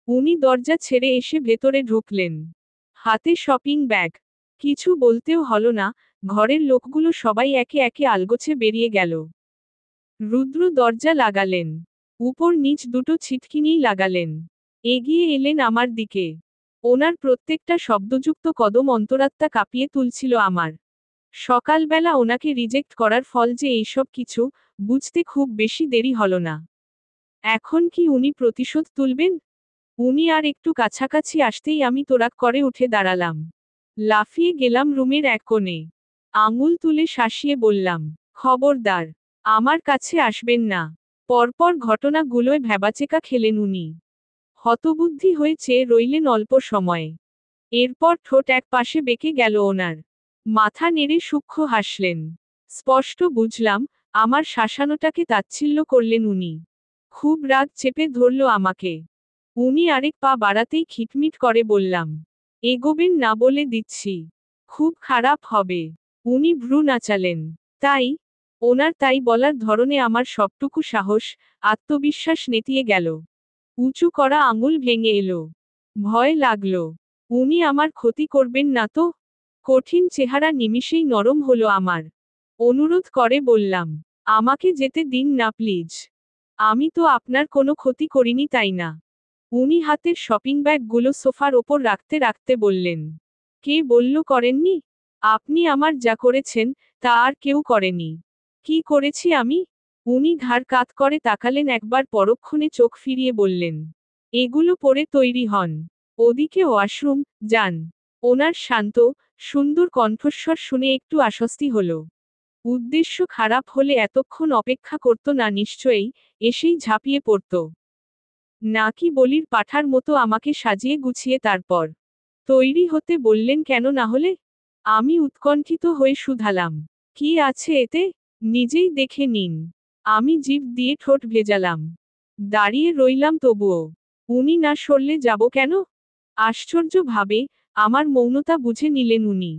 উনি দরজা ছেড়ে এসে ভেতরে ঢুকলেন। হাতে শপিং ব্যাগ। কিছু বলতেও হলো না, ঘরের লোকগুলো সবাই একে একে আলগোছে বেরিয়ে গেল। রুদ্র দরজা লাগালেন। উপর নিচ দুটো ছিটকিনিই লাগালেন। এগিয়ে এলেন আমার দিকে। ওনার প্রত্যেকটা শব্দযুক্ত কদম অন্তরাত্মা কাঁপিয়ে তুলছিল আমার। সকালবেলা ওনাকে রিজেক্ট করার ফল যে এইসব কিছু, বুঝতে খুব বেশি দেরি হলো না। এখন কি উনি প্রতিশোধ তুলবেন? উনি আর একটু কাছাকাছি আসতেই আমি তোড়াক করে উঠে দাঁড়ালাম। লাফিয়ে গেলাম রুমের এক কোণে। আঙুল তুলে শাসিয়ে বললাম, খবরদার, আমার কাছে আসবেন না। পরপর ঘটনাগুলোয় ভ্যাবাচেকা খেলেন উনি। হতবুদ্ধি হয়ে চেয়ে রইলেন অল্প সময়ে। এরপর ঠোঁট এক পাশে বেঁকে গেল ওনার। মাথা নেড়ে সূক্ষ্ম হাসলেন। স্পষ্ট বুঝলাম, আমার শাসানোটাকে তাচ্ছিল্য করলেন উনি। খুব রাগ চেপে ধরল আমাকে। উনি আরেক পা বাড়াতেই খিটমিট করে বললাম, এগোবেন না বলে দিচ্ছি। খুব খারাপ হবে। উনি ভ্রু নাচালেন। তাই? ওনার তাই বলার ধরনে আমার সবটুকু সাহস, আত্মবিশ্বাস নেতিয়ে গেল। উঁচু করা আঙুল ভেঙে এলো। ভয় লাগলো। উনি আমার ক্ষতি করবেন না তো? কঠিন চেহারা নিমিষেই নরম হলো আমার। অনুরোধ করে বললাম, আমাকে যেতে দিন না প্লিজ। আমি তো আপনার কোনো ক্ষতি করিনি তাই না? উনি হাতের শপিং ব্যাগগুলো সোফার ওপর রাখতে রাখতে বললেন, কে বলল করেননি? আপনি আমার যা করেছেন, তা আর কেউ করেনি। কি করেছি আমি? উনি ঘাড় কাত করে তাকালেন একবার, পরক্ষণে চোখ ফিরিয়ে বললেন, এগুলো পরে তৈরি হন। ওদিকে ওয়াশরুম যান। ওনার শান্ত, সুন্দর কণ্ঠস্বর শুনে একটু আশ্বস্তি হলো। উদ্দেশ্য খারাপ হলে এতক্ষণ অপেক্ষা করত না নিশ্চয়ই, এসেই ঝাঁপিয়ে পড়ত। নাকি বলির পাঠার মতো আমাকে সাজিয়ে গুছিয়ে তারপর তৈরি হতে বললেন কেন না হলে? আমি উৎকণ্ঠিত হয়ে শুধালাম, কি আছে এতে? নিজেই দেখে নিন। আমি জিভ দিয়ে ঠোঁট ভেজালাম। দাঁড়িয়ে রইলাম তবুও। উনি না সরলে যাব কেন? আশ্চর্য ভাবে আমার মৌনতা বুঝে নিলেন উনি।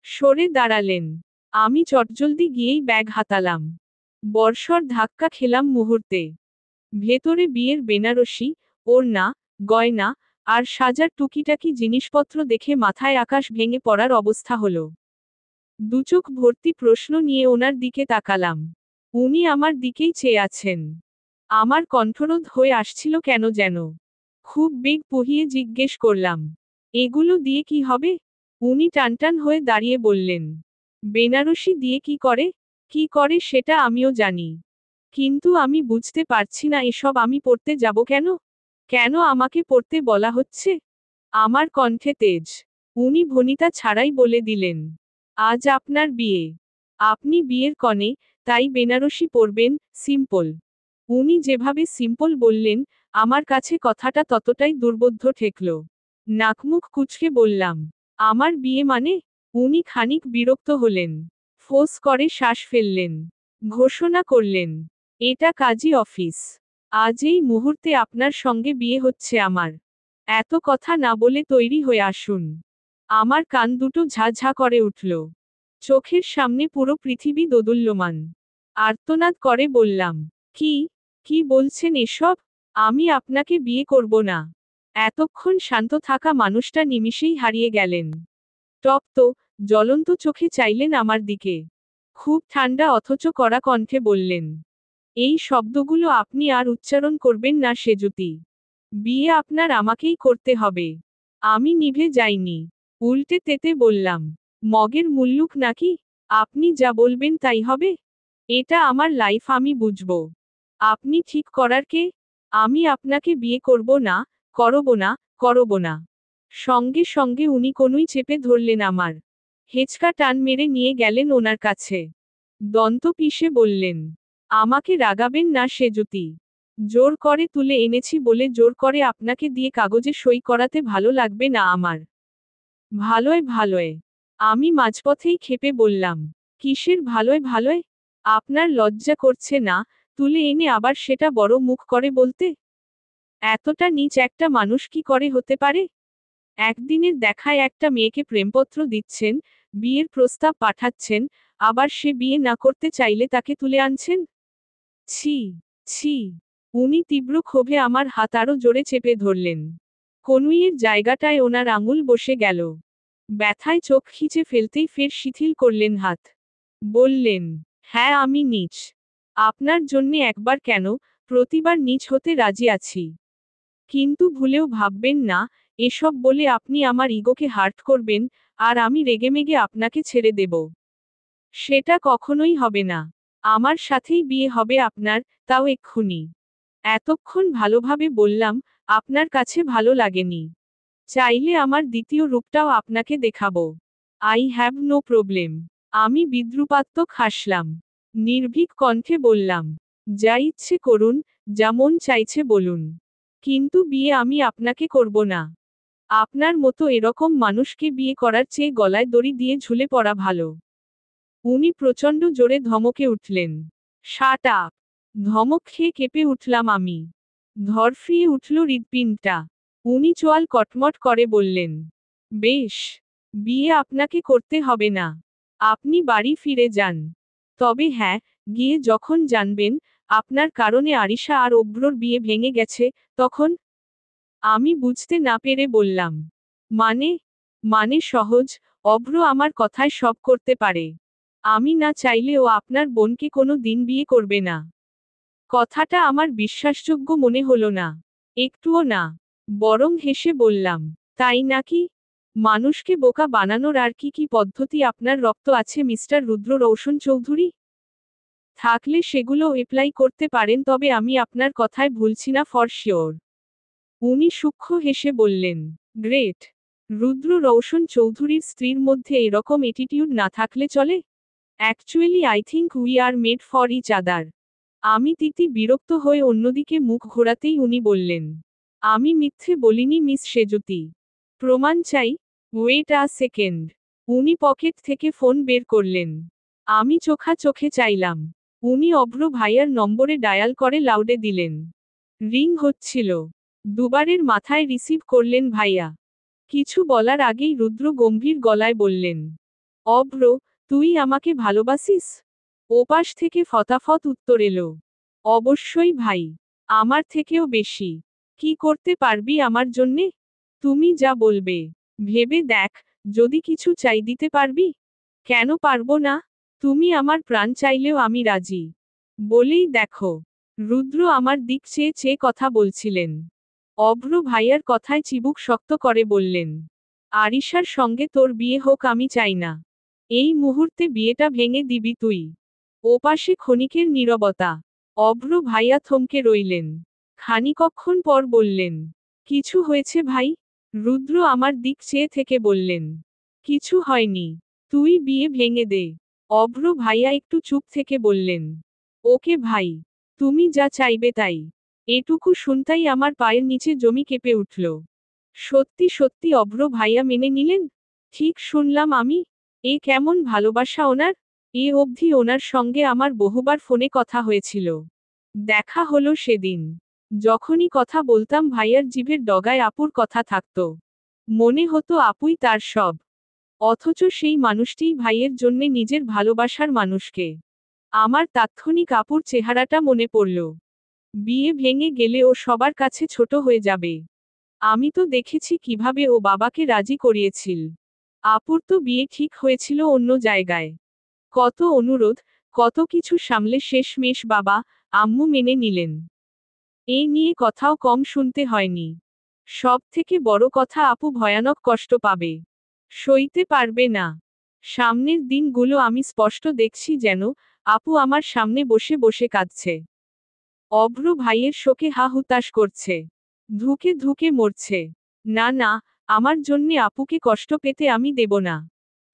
সরে দাঁড়ালেন। আমি চটজলদি গিয়েই ব্যাগ হাতালাম। বর্ষর ধাক্কা খেলাম মুহূর্তে। ভেতরে বিয়ের বেনারসি, ওড়না, গয়না, আর সাজার টুকিটাকি জিনিসপত্র দেখে মাথায় আকাশ ভেঙে পড়ার অবস্থা হলো। দুচোখ ভর্তি প্রশ্ন নিয়ে ওনার দিকে তাকালাম। উনি আমার দিকেই চেয়ে আছেন। আমার কণ্ঠরোধ হয়ে আসছিল কেন যেন। খুব বেগ পুহিয়ে জিজ্ঞেস করলাম, এগুলো দিয়ে কি হবে? উনি টানটান হয়ে দাঁড়িয়ে বললেন, বেনারসি দিয়ে কি করে? কি করে সেটা আমিও জানি। কিন্তু আমি বুঝতে পারছি না এসব আমি পড়তে যাব কেন? কেন আমাকে পড়তে বলা হচ্ছে? আমার কণ্ঠে তেজ। উনি ভনিতা ছাড়াই বলে দিলেন, আজ আপনার বিয়ে। আপনি বিয়ের কনে, তাই বেনারসি পরবেন, সিম্পল। উনি যেভাবে সিম্পল বললেন, আমার কাছে কথাটা ততটাই দুর্বোধ্য ঠেকল। নাকমুখ কুঁচকে বললাম, আমার বিয়ে মানে? উনি খানিক বিরক্ত হলেন। ফোঁস করে শ্বাস ফেললেন। ঘোষণা করলেন, এটা কাজী অফিস। আজ এই মুহূর্তে আপনার সঙ্গে বিয়ে হচ্ছে আমার। এত কথা না বলে তৈরি হয়ে আসুন। আমার কান দুটো ঝা ঝা করে উঠল। চোখের সামনে পুরো পৃথিবী দোদুল্যমান। আর্তনাদ করে বললাম, কি কি বলছেন এসব? আমি আপনাকে বিয়ে করব না। এতক্ষণ শান্ত থাকা মানুষটা নিমিষেই হারিয়ে গেলেন। তপ্ত, জ্বলন্ত চোখে চাইলেন আমার দিকে। খুব ঠান্ডা অথচ কড়া কণ্ঠে বললেন, এই শব্দগুলো আপনি আর উচ্চারণ করবেন না সেজুতি। বিয়ে আপনার আমাকেই করতে হবে। আমি নিভে যাইনি। উল্টে তেতে বললাম, মগের মুল্লুক নাকি? আপনি যা বলবেন তাই হবে? এটা আমার লাইফ, আমি বুঝব। আপনি ঠিক করার কে? আমি আপনাকে বিয়ে করব না, করব না, করব না। সঙ্গে সঙ্গে উনি কোনই চেপে ধরলেন আমার। হেঁচকা টান মেরে নিয়ে গেলেন ওনার কাছে। দন্ত পিষে বললেন, আমাকে রাগাবেন না সেজুতি। জোর করে তুলে এনেছি বলে জোর করে আপনাকে দিয়ে কাগজে সই করাতে ভালো লাগবে না আমার। ভালোয় ভালোয়। আমি মাঝপথেই ক্ষেপে বললাম। কিসের ভালোয় ভালোয়? আপনার লজ্জা করছে না, তুলে এনে আবার সেটা বড় মুখ করে বলতে? এতটা নীচ একটা মানুষ কি করে হতে পারে? একদিনের দেখায় একটা মেয়েকে প্রেমপত্র দিচ্ছেন, বিয়ের প্রস্তাব পাঠাচ্ছেন, আবার সে বিয়ে না করতে চাইলে তাকে তুলে আনছেন? ছি, ছি। উনি তীব্র ক্ষোভে আমার হাত আরো জোরে চেপে ধরলেন। কনুইয়ের জায়গাটায় ওনার আঙুল বসে গেল। ব্যথায় চোখ খিচে ফেলতেই ফের শিথিল করলেন হাত। বললেন, হ্যাঁ আমি নীচ। আপনার জন্যে একবার কেন, প্রতিবার নীচ হতে রাজি আছি। কিন্তু ভুলেও ভাববেন না, এসব বলে আপনি আমার ইগোকে হার্ট করবেন, আর আমি রেগেমেগে আপনাকে ছেড়ে দেব। সেটা কখনোই হবে না। আমার সাথেই বিয়ে হবে আপনার, তাও এক্ষুনি। এতক্ষণ ভালোভাবে বললাম, আপনার কাছে ভালো লাগেনি। চাইলে আমার দ্বিতীয় রূপটাও আপনাকে দেখাবো। I have no problem. আমি বিদ্রুপাত্মক হাসলাম। নির্ভীক কণ্ঠে বললাম, যা ইচ্ছে করুন, যা মন চাইছে বলুন। কিন্তু বিয়ে আমি আপনাকে করব না। আপনার মতো এরকম মানুষকে বিয়ে করার চেয়ে গলায় দড়ি দিয়ে ঝুলে পড়া ভালো। উনি প্রচণ্ড জোরে ধমকে উঠলেন। Shut up! ধমক খেয়ে কেঁপে উঠলাম আমি। ধরফরিয়ে উঠল হৃৎপিণ্ডটা। উনি চোয়াল কটমট করে বললেন, বেশ, বিয়ে আপনাকে করতে হবে না। আপনি বাড়ি ফিরে যান। তবে হ্যাঁ, গিয়ে যখন জানবেন, আপনার কারণে আরিশা আর অভ্রর বিয়ে ভেঙে গেছে, তখন? আমি বুঝতে না পেরে বললাম, মানে? মানে সহজ, অভ্র আমার কথায় সব করতে পারে। আমি না চাইলেও আপনার বোনকে কোনো দিন বিয়ে করবে না। কথাটা আমার বিশ্বাসযোগ্য মনে হলো না। একটুও না। বরং হেসে বললাম, তাই নাকি? মানুষকে বোকা বানানোর আর কি কি পদ্ধতি আপনার রক্ত আছে মিস্টার রুদ্র রৌশন চৌধুরী? থাকলে সেগুলো অ্যাপ্লাই করতে পারেন, তবে আমি আপনার কথায় ভুলছি না ফর শিওর। উনি সূক্ষ্ম হেসে বললেন, গ্রেট। রুদ্র রৌশন চৌধুরীর স্ত্রীর মধ্যে এরকম অ্যাটিটিউড না থাকলে চলে? Actually I think we are made for each other. আমি তিতি বিরক্ত হয়ে অন্যদিকে মুখ ঘোরাতেই উনি বললেন, আমি মিথ্যে বলিনি মিস সেজুতি। প্রমাণ চাই? Wait a second. উনি পকেট থেকে ফোন বের করলেন। আমি চোখা চোখে চাইলাম। উনি অভ্র ভাইয়ার নম্বরে ডায়াল করে লাউডে দিলেন। রিং হচ্ছিল। দুবারের মাথায় রিসিভ করলেন ভাইয়া। কিছু বলার আগেই রুদ্র গম্ভীর গলায় বললেন, অভ্র, তুই আমাকে ভালোবাসিস? ওপাশ থেকে ফতাফত উত্তর এলো, অবশ্যই ভাই। আমার থেকেও বেশি। কি করতে পারবি আমার জন্যে? তুমি যা বলবে। ভেবে দেখ, যদি কিছু চাই দিতে পারবি? কেন পারবো না? তুমি আমার প্রাণ চাইলেও আমি রাজি। বলেই দেখো। রুদ্র আমার দিক চেয়ে চেয়ে কথা বলছিলেন। অভ্র ভাইয়ার কথায় চিবুক শক্ত করে বললেন, আরিশার সঙ্গে তোর বিয়ে হোক আমি চাই না। এই মুহূর্তে বিয়েটা ভেঙে দিবি তুই। ওপাশে ক্ষণিকের নীরবতা। অভ্র ভাইয়া থমকে রইলেন। খানিকক্ষণ পর বললেন, কিছু হয়েছে ভাই? রুদ্র আমার দিক চেয়ে থেকে বললেন, কিছু হয়নি। তুই বিয়ে ভেঙে দে। অভ্র ভাইয়া একটু চুপ থেকে বললেন, ওকে ভাই। তুমি যা চাইবে তাই। এটুকু শুনতাই আমার পায়ের নিচে জমি কেঁপে উঠল। সত্যি সত্যি অভ্র ভাইয়া মেনে নিলেন? ঠিক শুনলাম আমি? এ কেমন ভালোবাসা ওনার! এ অবধি ওনার সঙ্গে আমার বহুবার ফোনে কথা হয়েছিল। দেখা হলো সেদিন। যখনই কথা বলতাম ভাইয়ার জিভের ডগায় আপুর কথা থাকত। মনে হতো আপুই তার সব। অথচ সেই মানুষটিই ভাইয়ের জন্যে নিজের ভালোবাসার মানুষকে। আমার তাৎক্ষণিক আপুর চেহারাটা মনে পড়ল। বিয়ে ভেঙে গেলে ও সবার কাছে ছোট হয়ে যাবে। আমি তো দেখেছি কিভাবে ও বাবাকে রাজি করিয়েছিল। আপুর তো বিয়ে ঠিক হয়েছিল অন্য জায়গায়। কত অনুরোধ, কত কিছু সামলে শেষমেশ বাবা, আম্মু মেনে নিলেন। এই নিয়ে কথাও কম শুনতে হয়নি। সব থেকে বড় কথা আপু ভয়ানক কষ্ট পাবে। সইতে পারবে না। সামনের দিনগুলো আমি স্পষ্ট দেখছি যেন, আপু আমার সামনে বসে বসে কাঁদছে। অভ্র ভাইয়ের শোকে হা হুতাশ করছে। ধুকে ধুকে মরছে। না না, আমার জন্যে আপুকে কষ্ট পেতে আমি দেব না।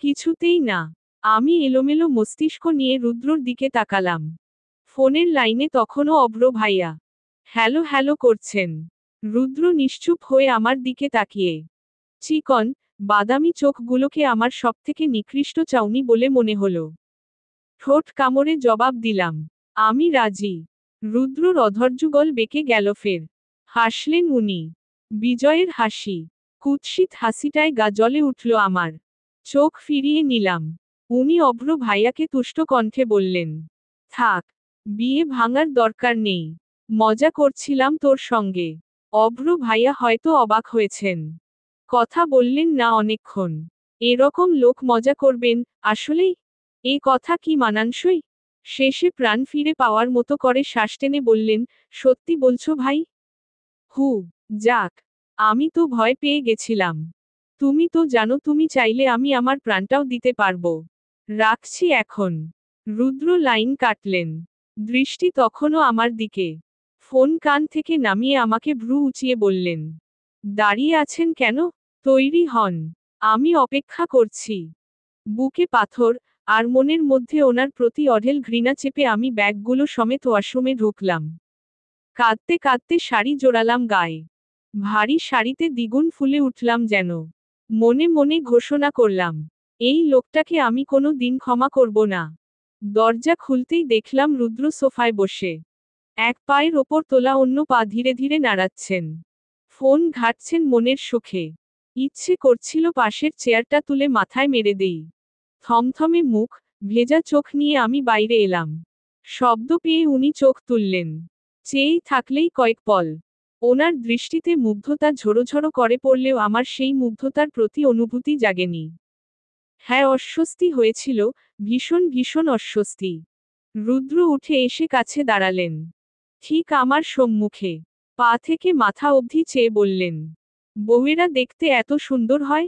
কিছুতেই না। আমি এলোমেলো মস্তিষ্ক নিয়ে রুদ্রর দিকে তাকালাম। ফোনের লাইনে তখনও অভ্র ভাইয়া। হ্যালো হ্যালো করছেন। রুদ্র নিশ্চুপ হয়ে আমার দিকে তাকিয়ে। চিকন, বাদামি চোখগুলোকে আমার সবথেকে নিকৃষ্ট চাউনি বলে মনে হলো। ঠোঁট কামড়ে জবাব দিলাম, আমি রাজি। রুদ্রর অধৈর্যগল বেঁকে গেল ফের। হাসলেন উনি। বিজয়ের হাসি। কুৎসিত হাসিটায় গা জ্বলে উঠল আমার। চোখ ফিরিয়ে নিলাম। উনি অভ্র ভাইয়াকে তুষ্ট কণ্ঠে বললেন, থাক, বিয়ে ভাঙার দরকার নেই। মজা করছিলাম তোর সঙ্গে। অভ্র ভাইয়া হয়তো অবাক হয়েছেন। কথা বললেন না অনেকক্ষণ। এরকম লোক মজা করবেন, আসলেই? এ কথা কি মানানসই? শেষে প্রাণ ফিরে পাওয়ার মতো করে শ্বাস টেনে বললেন, সত্যি বলছো ভাই? হু, যাক। আমি তো ভয় পেয়ে গেছিলাম। তুমি তো জানো তুমি চাইলে আমি আমার প্রাণটাও দিতে পারবো। রাখছি এখন। রুদ্র লাইন কাটলেন। দৃষ্টি তখনও আমার দিকে। ফোন কান থেকে নামিয়ে আমাকে ভ্রু উঁচিয়ে বললেন, দাঁড়িয়ে আছেন কেন? তৈরি হন। আমি অপেক্ষা করছি। বুকে পাথর, আর মনের মধ্যে ওনার প্রতি অঢেল ঘৃণা চেপে আমি ব্যাগগুলো সমেত ওয়াশরুমে ঢুকলাম। কাঁদতে কাঁদতে শাড়ি জোড়ালাম গায়ে। ভারী শাড়িতে দ্বিগুণ ফুলে উঠলাম যেন। মনে মনে ঘোষণা করলাম, এই লোকটাকে আমি কোনো দিন ক্ষমা করব না। দরজা খুলতেই দেখলাম রুদ্র সোফায় বসে। এক পায়ের ওপর তোলা অন্য পা ধীরে ধীরে নাড়াচ্ছেন। ফোন ঘাঁটছেন মনের সুখে। ইচ্ছে করছিল পাশের চেয়ারটা তুলে মাথায় মেরে দেই। থমথমে মুখ, ভেজা চোখ নিয়ে আমি বাইরে এলাম। শব্দ পেয়ে উনি চোখ তুললেন। চেয়েই থাকলেই কয়েক পল। ওনার দৃষ্টিতে মুগ্ধতা ঝরোঝরো করে পড়লেও আমার সেই মুগ্ধতার প্রতি অনুভূতি জাগেনি। হ্যাঁ, অস্বস্তি হয়েছিল, ভীষণ ভীষণ অস্বস্তি। রুদ্র উঠে এসে কাছে দাঁড়ালেন। ঠিক আমার সম্মুখে। পা থেকে মাথা অবধি চেয়ে বললেন, বউয়েরা দেখতে এত সুন্দর হয়?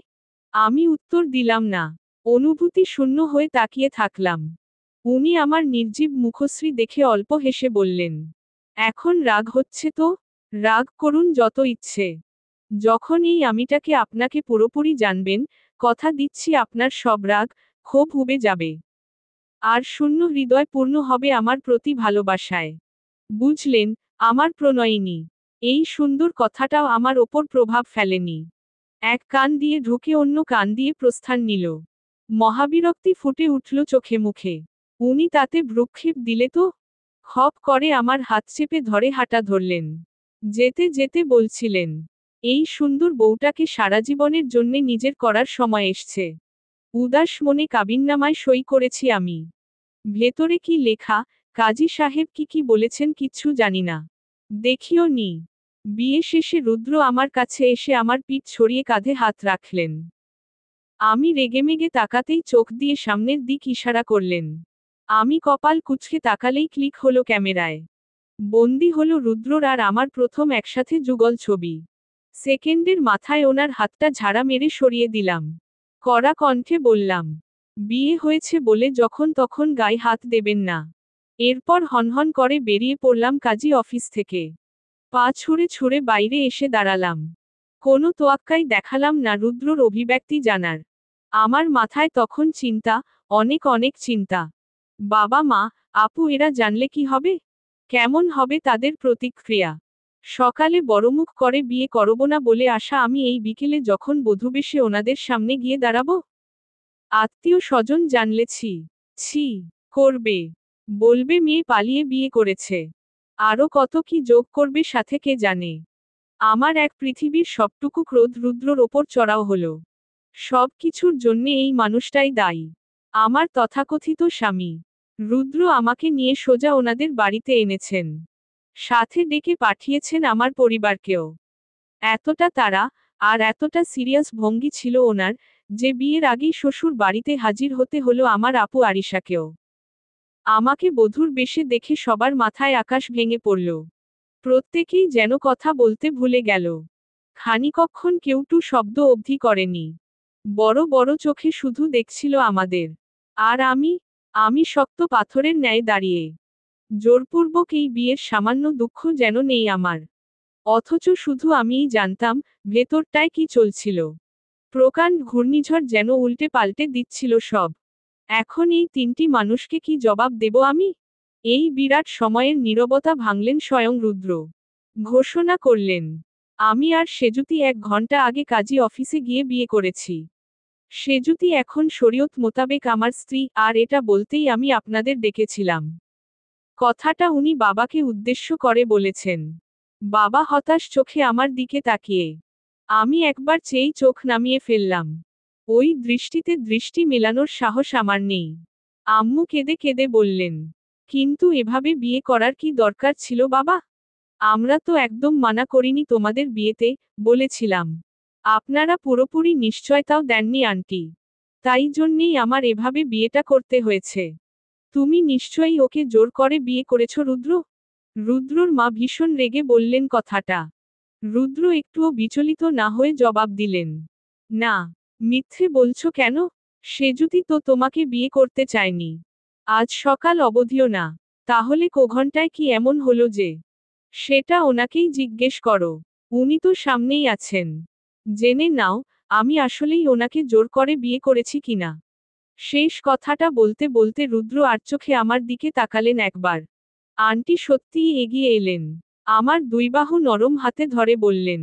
আমি উত্তর দিলাম না। অনুভূতি শূন্য হয়ে তাকিয়ে থাকলাম। উনি আমার নির্জীব মুখশ্রী দেখে অল্প হেসে বললেন, এখন রাগ হচ্ছে তো? রাগ করুন যত ইচ্ছে। যখন এই আমিটাকে আপনাকে পুরোপুরি জানবেন, কথা দিচ্ছি আপনার সব রাগ, ক্ষোভ উবে যাবে। আর শূন্য হৃদয় পূর্ণ হবে আমার প্রতি ভালোবাসায়। বুঝলেন, আমার প্রণয়িনী। এই সুন্দর কথাটাও আমার ওপর প্রভাব ফেলেনি। এক কান দিয়ে ঢুকে অন্য কান দিয়ে প্রস্থান নিল। মহাবিরক্তি ফুটে উঠল চোখে মুখে। উনি তাতে ভ্রুক্ষেপ দিলে তো? খপ করে আমার হাত চেপে ধরে হাঁটা ধরলেন। যেতে যেতে বলছিলেন, এই সুন্দর বউটাকে সারা জীবনের জন্যে নিজের করার সময় এসছে। উদাস মনে কাবিননামায় সই করেছি আমি। ভেতরে কি লেখা, কাজী সাহেব কি বলেছেন কিচ্ছু জানি না। দেখিও নি। বিয়ে শেষে রুদ্র আমার কাছে এসে আমার পিঠ ছড়িয়ে কাঁধে হাত রাখলেন। আমি রেগেমেগে তাকাতেই চোখ দিয়ে সামনের দিক ইশারা করলেন। আমি কপাল কুঁচকে তাকালেই ক্লিক হলো ক্যামেরায়। বন্দি হলো রুদ্রর আর আমার প্রথম একসাথে যুগল ছবি। সেকেন্ডের মাথায় ওনার হাতটা ঝাড়া মেরে সরিয়ে দিলাম। কড়া কণ্ঠে বললাম, বিয়ে হয়েছে বলে যখন তখন গায়ে হাত দেবেন না। এরপর হনহন করে বেরিয়ে পড়লাম কাজী অফিস থেকে। পা ছুঁড়ে ছুঁড়ে বাইরে এসে দাঁড়ালাম। কোনো তোয়াক্কাই দেখালাম না রুদ্রর অভিব্যক্তি জানার। আমার মাথায় তখন চিন্তা, অনেক অনেক চিন্তা। বাবা মা, আপু এরা জানলে কি হবে? কেমন হবে তাদের প্রতিক্রিয়া? সকালে বড়মুখ করে বিয়ে করব না বলে আসা আমি এই বিকেলে যখন বধূবেশে ওনাদের সামনে গিয়ে দাঁড়াবো? আত্মীয় স্বজন জানলে ছি ছি করবে। বলবে মেয়ে পালিয়ে বিয়ে করেছে। আরও কত কি যোগ করবে সাথে কে জানে। আমার এক পৃথিবীর সবটুকু ক্রোধ রুদ্রর ওপর চড়াও হলো। সব কিছুর জন্যে এই মানুষটাই দায়ী। আমার তথাকথিত স্বামী। রুদ্র আমাকে নিয়ে সোজা ওনাদের বাড়িতে এনেছেন। সাথে ডেকে পাঠিয়েছেন আমার পরিবারকেও। এতটা তাড়া, আর এতটা সিরিয়াস ভঙ্গি ছিল ওনার, যে বিয়ের আগেই শ্বশুর বাড়িতে হাজির হতে হলো আমার আপু আরিশাকেও। আমাকে বধূর বেশে দেখে সবার মাথায় আকাশ ভেঙে পড়ল। প্রত্যেকেই যেন কথা বলতে ভুলে গেল। খানিকক্ষণ কেউ টু শব্দ অবধি করেনি। বড় বড় চোখে শুধু দেখছিল আমাদের। আর আমি শক্ত পাথরের ন্যায় দাঁড়িয়ে। জোরপূর্বক এই বিয়ের সামান্য দুঃখ যেন নেই আমার। অথচ শুধু আমিই জানতাম, ভেতরটায় কি চলছিল। প্রকাণ্ড ঘূর্ণিঝড় যেন উল্টে পাল্টে দিচ্ছিল সব। এখন এই তিনটি মানুষকে কি জবাব দেব আমি? এই বিরাট সময়ের নীরবতা ভাঙলেন স্বয়ং রুদ্র। ঘোষণা করলেন। আমি আর সেজুতি 1 ঘন্টা আগে কাজী অফিসে গিয়ে বিয়ে করেছি। সেজুতি এখন শরীয়ত মোতাবেক আমার স্ত্রী, আর এটা বলতেই আমি আপনাদের ডেকেছিলাম। কথাটা উনি বাবাকে উদ্দেশ্য করে বলেছেন। বাবা হতাশ চোখে আমার দিকে তাকিয়ে। আমি একবার চেয়েই চোখ নামিয়ে ফেললাম। ওই দৃষ্টিতে দৃষ্টি মেলানোর সাহস আমার নেই। আম্মু কেঁদে কেঁদে বললেন, কিন্তু এভাবে বিয়ে করার কি দরকার ছিল বাবা? আমরা তো একদম মানা করিনি তোমাদের বিয়েতে, বলেছিলাম। আপনারা পুরোপুরি নিশ্চয়তাও দেননি আন্টি। তাই জন্যেই আমার এভাবে বিয়েটা করতে হয়েছে। তুমি নিশ্চয়ই ওকে জোর করে বিয়ে করেছ রুদ্র? রুদ্রর মা ভীষণ রেগে বললেন কথাটা। রুদ্র একটুও বিচলিত না হয়ে জবাব দিলেন, না। মিথ্যে বলছো কেন? সেজুতি তো তোমাকে বিয়ে করতে চায়নি। আজ সকাল অবধিও না। তাহলে ঘন্টায় কি এমন হলো যে? সেটা ওনাকেই জিজ্ঞেস করো। উনি তো সামনেই আছেন। জেনে নাও, আমি আসলেই ওনাকে জোর করে বিয়ে করেছি কিনা। শেষ কথাটা বলতে বলতে রুদ্র আর চোখে আমার দিকে তাকালেন একবার। আন্টি সত্যিই এগিয়ে এলেন। আমার 2 বাহু নরম হাতে ধরে বললেন,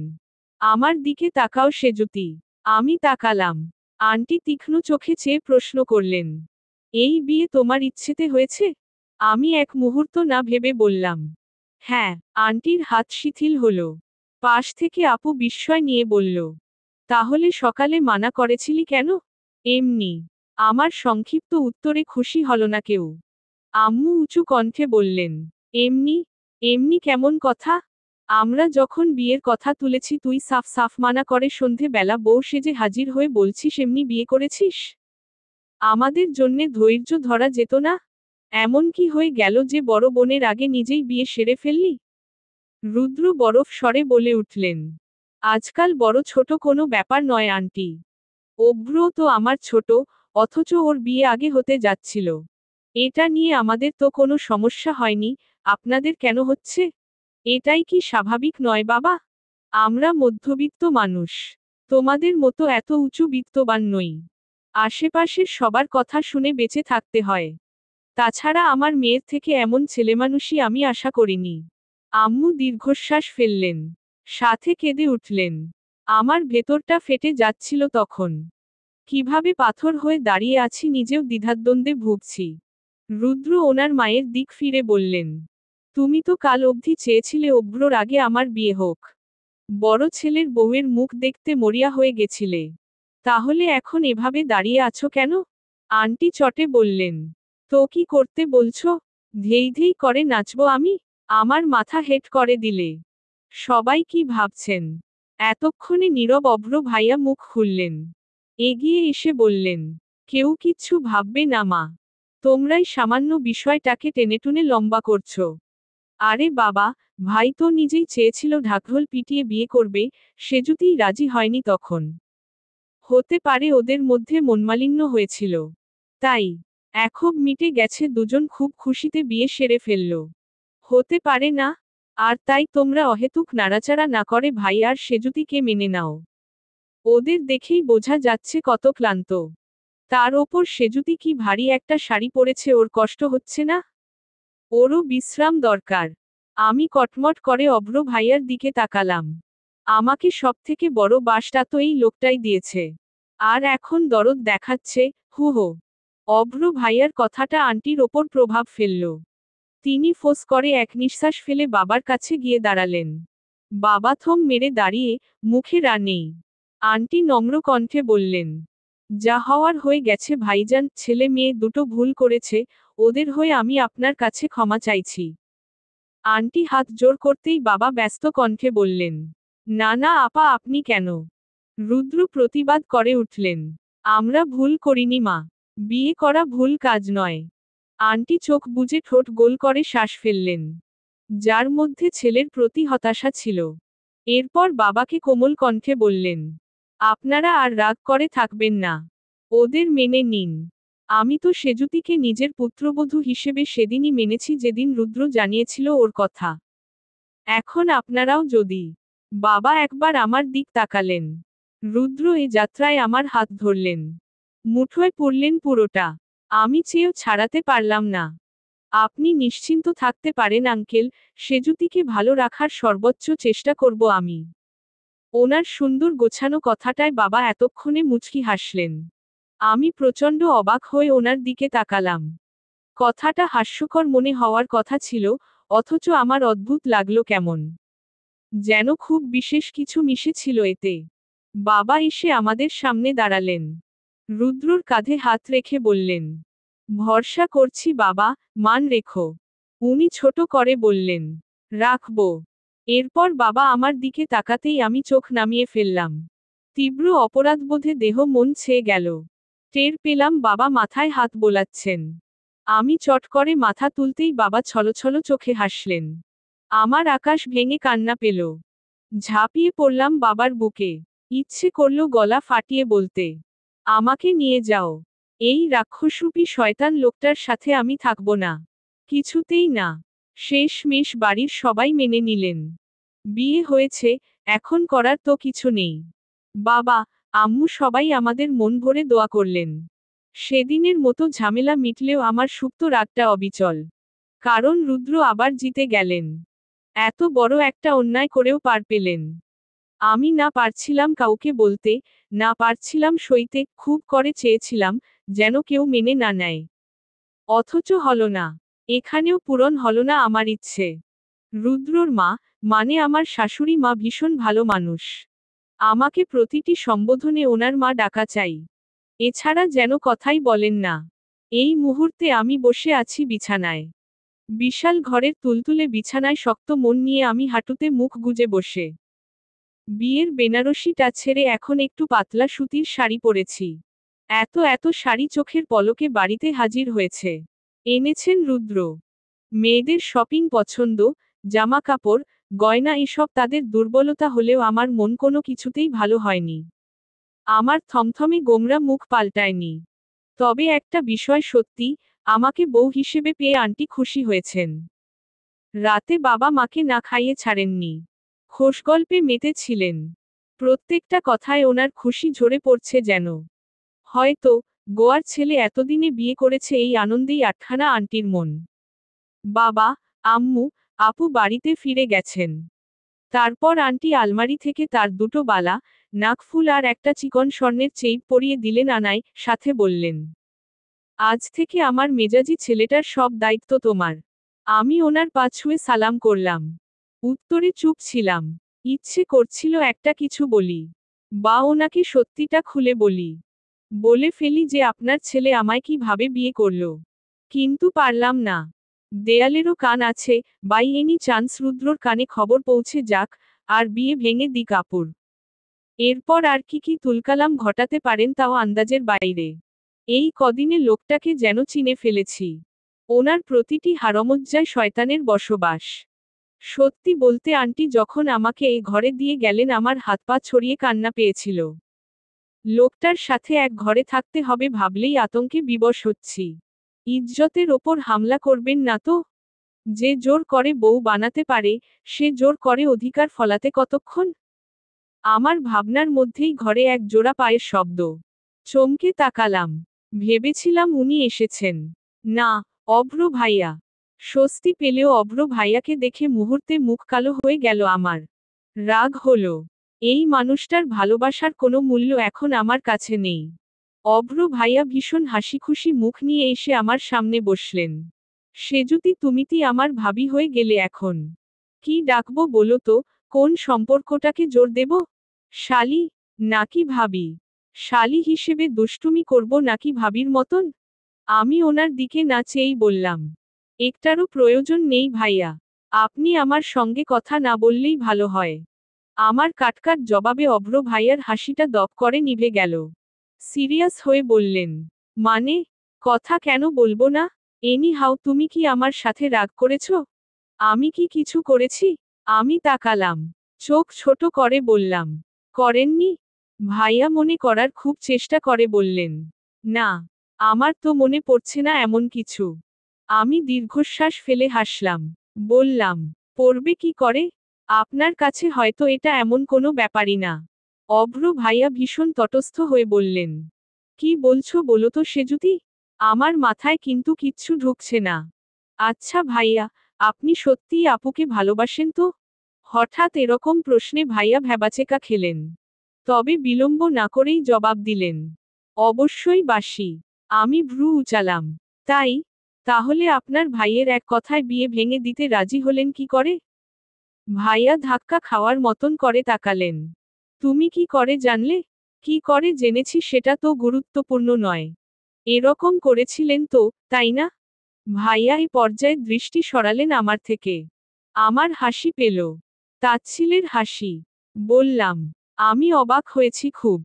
আমার দিকে তাকাও সেজুতি। আমি তাকালাম। আন্টি তীক্ষ্ণ চোখে চেয়ে প্রশ্ন করলেন, এই বিয়ে তোমার ইচ্ছেতে হয়েছে? আমি এক মুহূর্ত না ভেবে বললাম, হ্যাঁ। আন্টির হাত শিথিল হলো। পাশ থেকে আপু বিস্ময় নিয়ে বলল, তাহলে সকালে মানা করেছিলি কেন? এমনি। আমার সংক্ষিপ্ত উত্তরে খুশি হল না কেউ। আম্মু উঁচু কণ্ঠে বললেন, এমনি? এমনি কেমন কথা? আমরা যখন বিয়ের কথা তুলেছি তুই সাফ সাফ মানা করে সন্ধে বেলা বউ সেজে হাজির হয়ে বলছিস এমনি বিয়ে করেছিস? আমাদের জন্যে ধৈর্য ধরা যেত না? এমন কি হয়ে গেল যে বড় বোনের আগে নিজেই বিয়ে সেরে ফেললি? রুদ্র বরফ স্বরে বলে উঠলেন, আজকাল বড় ছোট কোনো ব্যাপার নয় আন্টি। অভ্রও তো আমার ছোট, অথচ ওর বিয়ে আগে হতে যাচ্ছিল। এটা নিয়ে আমাদের তো কোনো সমস্যা হয়নি, আপনাদের কেন হচ্ছে? এটাই কি স্বাভাবিক নয় বাবা? আমরা মধ্যবিত্ত মানুষ। তোমাদের মতো এত উঁচু বিত্তবান নই। আশেপাশের সবার কথা শুনে বেঁচে থাকতে হয়। তাছাড়া আমার মেয়ের থেকে এমন ছেলেমানুষই আমি আশা করিনি। আম্মু দীর্ঘশ্বাস ফেললেন। সাথে কেঁদে উঠলেন। আমার ভেতরটা ফেটে যাচ্ছিল তখন। কিভাবে পাথর হয়ে দাঁড়িয়ে আছি নিজেও দ্বিধাদ্বন্দ্বে ভুগছি। রুদ্র ওনার মায়ের দিক ফিরে বললেন, তুমি তো কাল অবধি চেয়েছিলে অভ্রর আগে আমার বিয়ে হোক। বড় ছেলের বউয়ের মুখ দেখতে মরিয়া হয়ে গেছিলে। তাহলে এখন এভাবে দাঁড়িয়ে আছো কেন? আন্টি চটে বললেন, তো কি করতে বলছো? ধেই ধেই করে নাচবো আমি? আমার মাথা হেট করে দিলে। সবাই কি ভাবছেন? এতক্ষণে নীরব অভ্র ভাইয়া মুখ খুললেন। এগিয়ে এসে বললেন, কেউ কিচ্ছু ভাববে না মা। তোমরাই সামান্য বিষয়টাকে টেনেটুনে লম্বা করছো। আরে বাবা, ভাই তো নিজেই চেয়েছিল ঢাকঢোল পিটিয়ে বিয়ে করবে, সেজুতিই রাজি হয়নি তখন। হতে পারে ওদের মধ্যে মনমালিন্য হয়েছিল। তাই। এখন মিটে গেছে দুজন খুব খুশিতে বিয়ে সেরে ফেলল। হতে পারে না? আর তাই তোমরা অহেতুক নাড়াচাড়া না করে ভাই আর সেজুতিকে মেনে নাও। ওদের দেখেই বোঝা যাচ্ছে কত ক্লান্ত। তার ওপর সেজুতি কি ভারী একটা শাড়ি পরেছে, ওর কষ্ট হচ্ছে না? ওরও বিশ্রাম দরকার। আমি কটমট করে অভ্র ভাইয়ার দিকে তাকালাম। আমাকে সবথেকে বড় বাসটা তো এই লোকটাই দিয়েছে। আর এখন দরদ দেখাচ্ছে, হু হো। অভ্র ভাইয়ার কথাটা আন্টির ওপর প্রভাব ফেলল। তিনি ফোঁস করে এক নিঃশ্বাস ফেলে বাবার কাছে গিয়ে দাঁড়ালেন। বাবা থম মেরে দাঁড়িয়ে, মুখে রা নেই। আন্টি নম্র কণ্ঠে বললেন, যা হওয়ার হয়ে গেছে ভাইজান, ছেলে মেয়ে দুটো ভুল করেছে, ওদের হয়ে আমি আপনার কাছে ক্ষমা চাইছি। আন্টি হাত জোর করতেই বাবা ব্যস্ত কণ্ঠে বললেন, না না আপা, আপনি কেন? রুদ্র প্রতিবাদ করে উঠলেন, আমরা ভুল করিনি মা। বিয়ে করা ভুল কাজ নয়। আন্টি চোখ বুজে ঠোঁট গোল করে শ্বাস ফেললেন, যার মধ্যে ছেলের প্রতি হতাশা ছিল। এরপর বাবাকে কোমল কণ্ঠে বললেন, আপনারা আর রাগ করে থাকবেন না। ওদের মেনে নিন। আমি তো সেজুতিকে নিজের পুত্রবধূ হিসেবে সেদিনই মেনেছি যেদিন রুদ্র জানিয়েছিল ওর কথা। এখন আপনারাও যদি। বাবা একবার আমার দিক তাকালেন। রুদ্র এ যাত্রায় আমার হাত ধরলেন। মুঠোয় পড়লেন পুরোটা। আমি চেয়েও ছাড়াতে পারলাম না। আপনি নিশ্চিন্ত থাকতে পারেন আঙ্কেল, সেজুতিকে ভালো রাখার সর্বোচ্চ চেষ্টা করব আমি। ওনার সুন্দর গোছানো কথাটায় বাবা এতক্ষণে মুচকি হাসলেন। আমি প্রচণ্ড অবাক হয়ে ওনার দিকে তাকালাম। কথাটা হাস্যকর মনে হওয়ার কথা ছিল, অথচ আমার অদ্ভুত লাগলো কেমন যেন খুব বিশেষ কিছু মিশেছিল এতে। বাবা এসে আমাদের সামনে দাঁড়ালেন। রুদ্রর কাঁধে হাত রেখে বললেন, ভরসা করছি বাবা, মান রেখো। উনি ছোট করে বললেন, রাখবো। এরপর বাবা আমার দিকে তাকাতেই আমি চোখ নামিয়ে ফেললাম। তীব্র অপরাধবোধে দেহ মন ছেয়ে গেল। টের পেলাম বাবা মাথায় হাত বোলাচ্ছেন। আমি চট করে মাথা তুলতেই বাবা ছলছল চোখে হাসলেন। আমার আকাশ ভেঙে কান্না পেল। ঝাঁপিয়ে পড়লাম বাবার বুকে। ইচ্ছে করল গলা ফাটিয়ে বলতে, আমাকে নিয়ে যাও। এই রাক্ষসরূপী শয়তান লোকটার সাথে আমি থাকব না। কিছুতেই না। শেষমেশ বাড়ির সবাই মেনে নিলেন। বিয়ে হয়েছে, এখন করার তো কিছু নেই। বাবা, আম্মু সবাই আমাদের মন ভরে দোয়া করলেন। সেদিনের মতো ঝামেলা মিটলেও আমার সুপ্ত রাগটা অবিচল। কারণ রুদ্র আবার জিতে গেলেন। এত বড় একটা অন্যায় করেও পার পেলেন। আমি না পারছিলাম কাউকে বলতে, না পারছিলাম সইতে, খুব করে চেয়েছিলাম, যেন কেউ মেনে না নেয়। অথচ হলো না। এখানেও পূরণ হলো না আমার ইচ্ছে। রুদ্রর মা, মানে আমার শাশুড়ি মা ভীষণ ভালো মানুষ। আমাকে প্রতিটি সম্বোধনে ওনার মা ডাকা চাই। এছাড়া যেন কথাই বলেন না। এই মুহূর্তে আমি বসে আছি বিছানায়। বিশাল ঘরের তুলতুলে বিছানায় শক্ত মন নিয়ে আমি হাঁটুতে মুখ গুজে বসে। বিয়ের বেনারসিটা ছেড়ে এখন একটু পাতলা সুতির শাড়ি পরেছি। এত এত শাড়ি চোখের পলকে বাড়িতে হাজির হয়েছে। এনেছেন রুদ্র। মেয়েদের শপিং পছন্দ, জামা কাপড়, গয়না এসব তাদের দুর্বলতা হলেও আমার মন কোনো কিছুতেই ভালো হয়নি। আমার থমথমে গোমরা মুখ পাল্টায়নি। তবে একটা বিষয় সত্যি, আমাকে বউ হিসেবে পেয়ে আন্টি খুশি হয়েছেন। রাতে বাবা মাকে না খাইয়ে ছাড়েননি। খোশগল্পে মেতে ছিলেন। প্রত্যেকটা কথায় ওনার খুশি ঝরে পড়ছে যেন। হয়তো গোয়ার ছেলে এতদিনে বিয়ে করেছে এই আনন্দেই আটখানা আন্টির মন। বাবা, আম্মু, আপু বাড়িতে ফিরে গেছেন। তারপর আন্টি আলমারি থেকে তার দুটো বালা, নাকফুল আর একটা চিকন স্বর্ণের চেইন পরিয়ে দিলেন আনায়, সাথে বললেন, আজ থেকে আমার মেজাজি ছেলেটার সব দায়িত্ব তোমার। আমি ওনার পা ছুঁয়ে সালাম করলাম। উত্তরে চুপ ছিলাম। ইচ্ছে করছিল একটা কিছু বলি, বা ওনাকে সত্যিটা খুলে বলি। বলে ফেলি যে আপনার ছেলে আমায় কিভাবে বিয়ে করলো। কিন্তু পারলাম না। দেয়ালেরও কান আছে, বাই এনি চান্স রুদ্রর কানে খবর পৌঁছে যাক, আর বিয়ে ভেঙে দিক কাপুর। এরপর আর কি তুলকালাম ঘটাতে পারেন তাও আন্দাজের বাইরে। এই কদিনে লোকটাকে যেন চিনে ফেলেছি। ওনার প্রতিটি হাড়মজ্জায় শয়তানের বসবাস। সত্যি বলতে আন্টি যখন আমাকে এই ঘরে দিয়ে গেলেন আমার হাত পা ছড়িয়ে কান্না পেয়েছিল। লোকটার সাথে এক ঘরে থাকতে হবে ভাবলেই আতঙ্কে বিবশ হচ্ছি। ইজ্জতের ওপর হামলা করবেন না তো? যে জোর করে বউ বানাতে পারে, সে জোর করে অধিকার ফলাতে কতক্ষণ? আমার ভাবনার মধ্যেই ঘরে এক জোড়া পায়ের শব্দ। চমকে তাকালাম। ভেবেছিলাম উনি এসেছেন। না, অভ্র ভাইয়া। স্বস্তি পেলেও অভ্র ভাইয়াকে দেখে মুহূর্তে মুখ কালো হয়ে গেল আমার। রাগ হলো। এই মানুষটার ভালোবাসার কোনো মূল্য এখন আমার কাছে নেই। অভ্র ভাইয়া ভীষণ হাসিখুশি মুখ নিয়ে এসে আমার সামনে বসলেন। সেজুতি তুমিতি আমার ভাবি হয়ে গেলে এখন। কি ডাকবো বলো তো, কোন সম্পর্কটাকে জোর দেব? শালি, নাকি ভাবি? শালি হিসেবে দুষ্টুমি করব নাকি ভাবির মতন? আমি ওনার দিকে না চেয়েই বললাম, একটারও প্রয়োজন নেই ভাইয়া। আপনি আমার সঙ্গে কথা না বললেই ভালো হয়। আমার কাটকাট জবাবে অভ্র ভাইয়ার হাসিটা দপ করে নিভে গেল। সিরিয়াস হয়ে বললেন, মানে? কথা কেন বলবো না? এনি হাউ তুমি কি আমার সাথে রাগ করেছ? আমি কি কিছু করেছি? আমি তাকালাম। চোখ ছোট করে বললাম, করেননি? ভাইয়া মনে করার খুব চেষ্টা করে বললেন, না, আমার তো মনে পড়ছে না এমন কিছু। আমি দীর্ঘশ্বাস ফেলে হাসলাম। বললাম, পড়বে কি করে? আপনার কাছে হয়তো এটা এমন কোনো ব্যাপারই না। অভ্র ভাইয়া ভীষণ তটস্থ হয়ে বললেন, কি বলছো বলো তো সেজুতি? আমার মাথায় কিন্তু কিচ্ছু ঢুকছে না। আচ্ছা ভাইয়া, আপনি সত্যিই আপুকে ভালোবাসেন তো? হঠাৎ এরকম প্রশ্নে ভাইয়া ভ্যাবাচেকা খেলেন। তবে বিলম্ব না করেই জবাব দিলেন। অবশ্যই বাসি। আমি ভ্রু উচালাম। তাই? তাহলে আপনার ভাইয়ের এক কথায় বিয়ে ভেঙে দিতে রাজি হলেন কি করে? ভাইয়া ধাক্কা খাওয়ার মতন করে তাকালেন। তুমি কি করে জানলে? কি করে জেনেছি সেটা তো গুরুত্বপূর্ণ নয়। এরকম করেছিলেন তো, তাই না? ভাইয়া এই পর্যায়ে দৃষ্টি সরালেন আমার থেকে। আমার হাসি পেল। তাচ্ছিলের হাসি। বললাম, আমি অবাক হয়েছি খুব।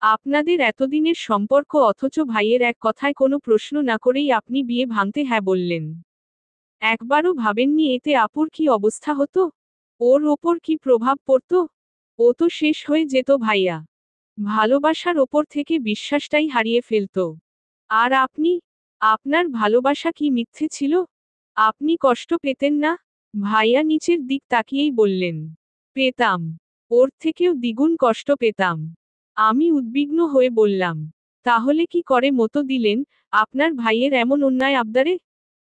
আপনাদের এতদিনের সম্পর্ক অথচ ভাইয়ের এক কথায় কোনো প্রশ্ন না করেই আপনি বিয়ে ভাঙতে হ্যাঁ বললেন। একবারও ভাবেননি এতে আপুর কি অবস্থা হতো? ওর ওপর কি প্রভাব পড়তো? ও তো শেষ হয়ে যেত ভাইয়া। ভালোবাসার ওপর থেকে বিশ্বাসটাই হারিয়ে ফেলতো। আর আপনি? আপনার ভালোবাসা কি মিথ্যে ছিল? আপনি কষ্ট পেতেন না? ভাইয়া নিচের দিক তাকিয়েই বললেন। পেতাম। ওর থেকেও দ্বিগুণ কষ্ট পেতাম। আমি উদ্বিগ্ন হয়ে বললাম। তাহলে কি করে মতো দিলেন, আপনার ভাইয়ের এমন অন্যায় আবদারে?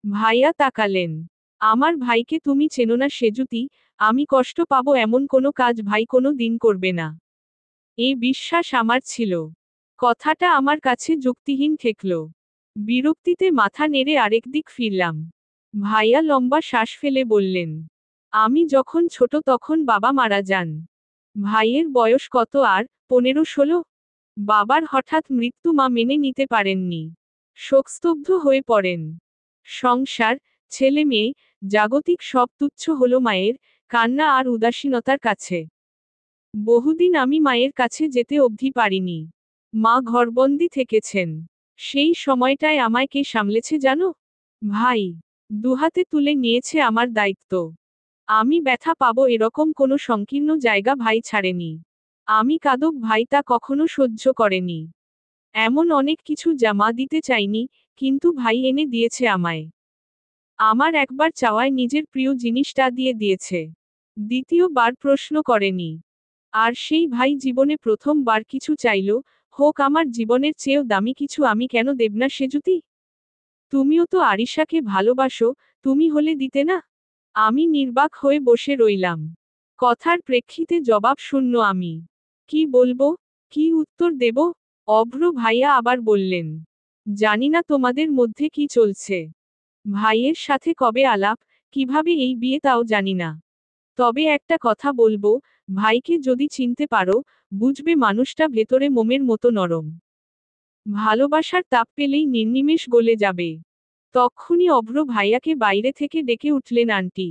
ভাইয়া তাকালেন। আমার ভাইকে তুমি চেনো না সেজুতি, আমি কষ্ট পাবো এমন কোনো কাজ ভাই কোনো দিন করবে না। এই বিশ্বাস আমার ছিল। কথাটা আমার কাছে যুক্তিহীন ঠেকল। বিরক্তিতে মাথা নেড়ে আরেক দিক ফিরলাম। ভাইয়া লম্বা শ্বাস ফেলে বললেন। আমি যখন ছোট তখন বাবা মারা যান। ভাইয়ের বয়স কত আর, 15-16? বাবার হঠাৎ মৃত্যু মা মেনে নিতে পারেননি। শোকস্তব্ধ হয়ে পড়েন। সংসার, ছেলে মেয়ে, জাগতিক সব তুচ্ছ হলো মায়ের, কান্না আর উদাসীনতার কাছে। বহুদিন আমি মায়ের কাছে যেতে অবধি পারিনি। মা ঘরবন্দি থেকেছেন। সেই সময়টায় আমায় কে সামলেছে জানো? ভাই। দুহাতে তুলে নিয়েছে আমার দায়িত্ব। আমি ব্যথা পাবো এরকম কোনো সংকীর্ণ জায়গা ভাই ছাড়েনি। আমি কাঁদব ভাই তা কখনো সহ্য করেনি। এমন অনেক কিছু যা মা দিতে চাইনি, কিন্তু ভাই এনে দিয়েছে আমায়। আমার একবার চাওয়ায় নিজের প্রিয় জিনিসটা দিয়ে দিয়েছে। দ্বিতীয়বার প্রশ্ন করেনি। আর সেই ভাই জীবনে প্রথমবার কিছু চাইল, হোক আমার জীবনের চেয়েও দামি কিছু আমি কেন দেব না সেজুতি? তুমিও তো আরিশাকে ভালোবাসো, তুমি হলে দিতে না? আমি নির্বাক হয়ে বসে রইলাম। কথার প্রেক্ষিতে জবাব শূন্য আমি। কি বলবো? কি উত্তর দেব? অভ্র ভাইয়া আবার বললেন। জানি না তোমাদের মধ্যে কি চলছে। ভাইয়ের সাথে কবে আলাপ, কিভাবে এই বিয়ে তাও জানি না। তবে একটা কথা বলবো, ভাইকে যদি চিনতে পারো, বুঝবে মানুষটা ভেতরে মোমের মতো নরম। ভালোবাসার তাপ পেলেই নির্নিমেষ গলে যাবে। তক্ষুনি অভ্র ভাইয়াকে বাইরে থেকে ডেকে উঠলেন আন্টি।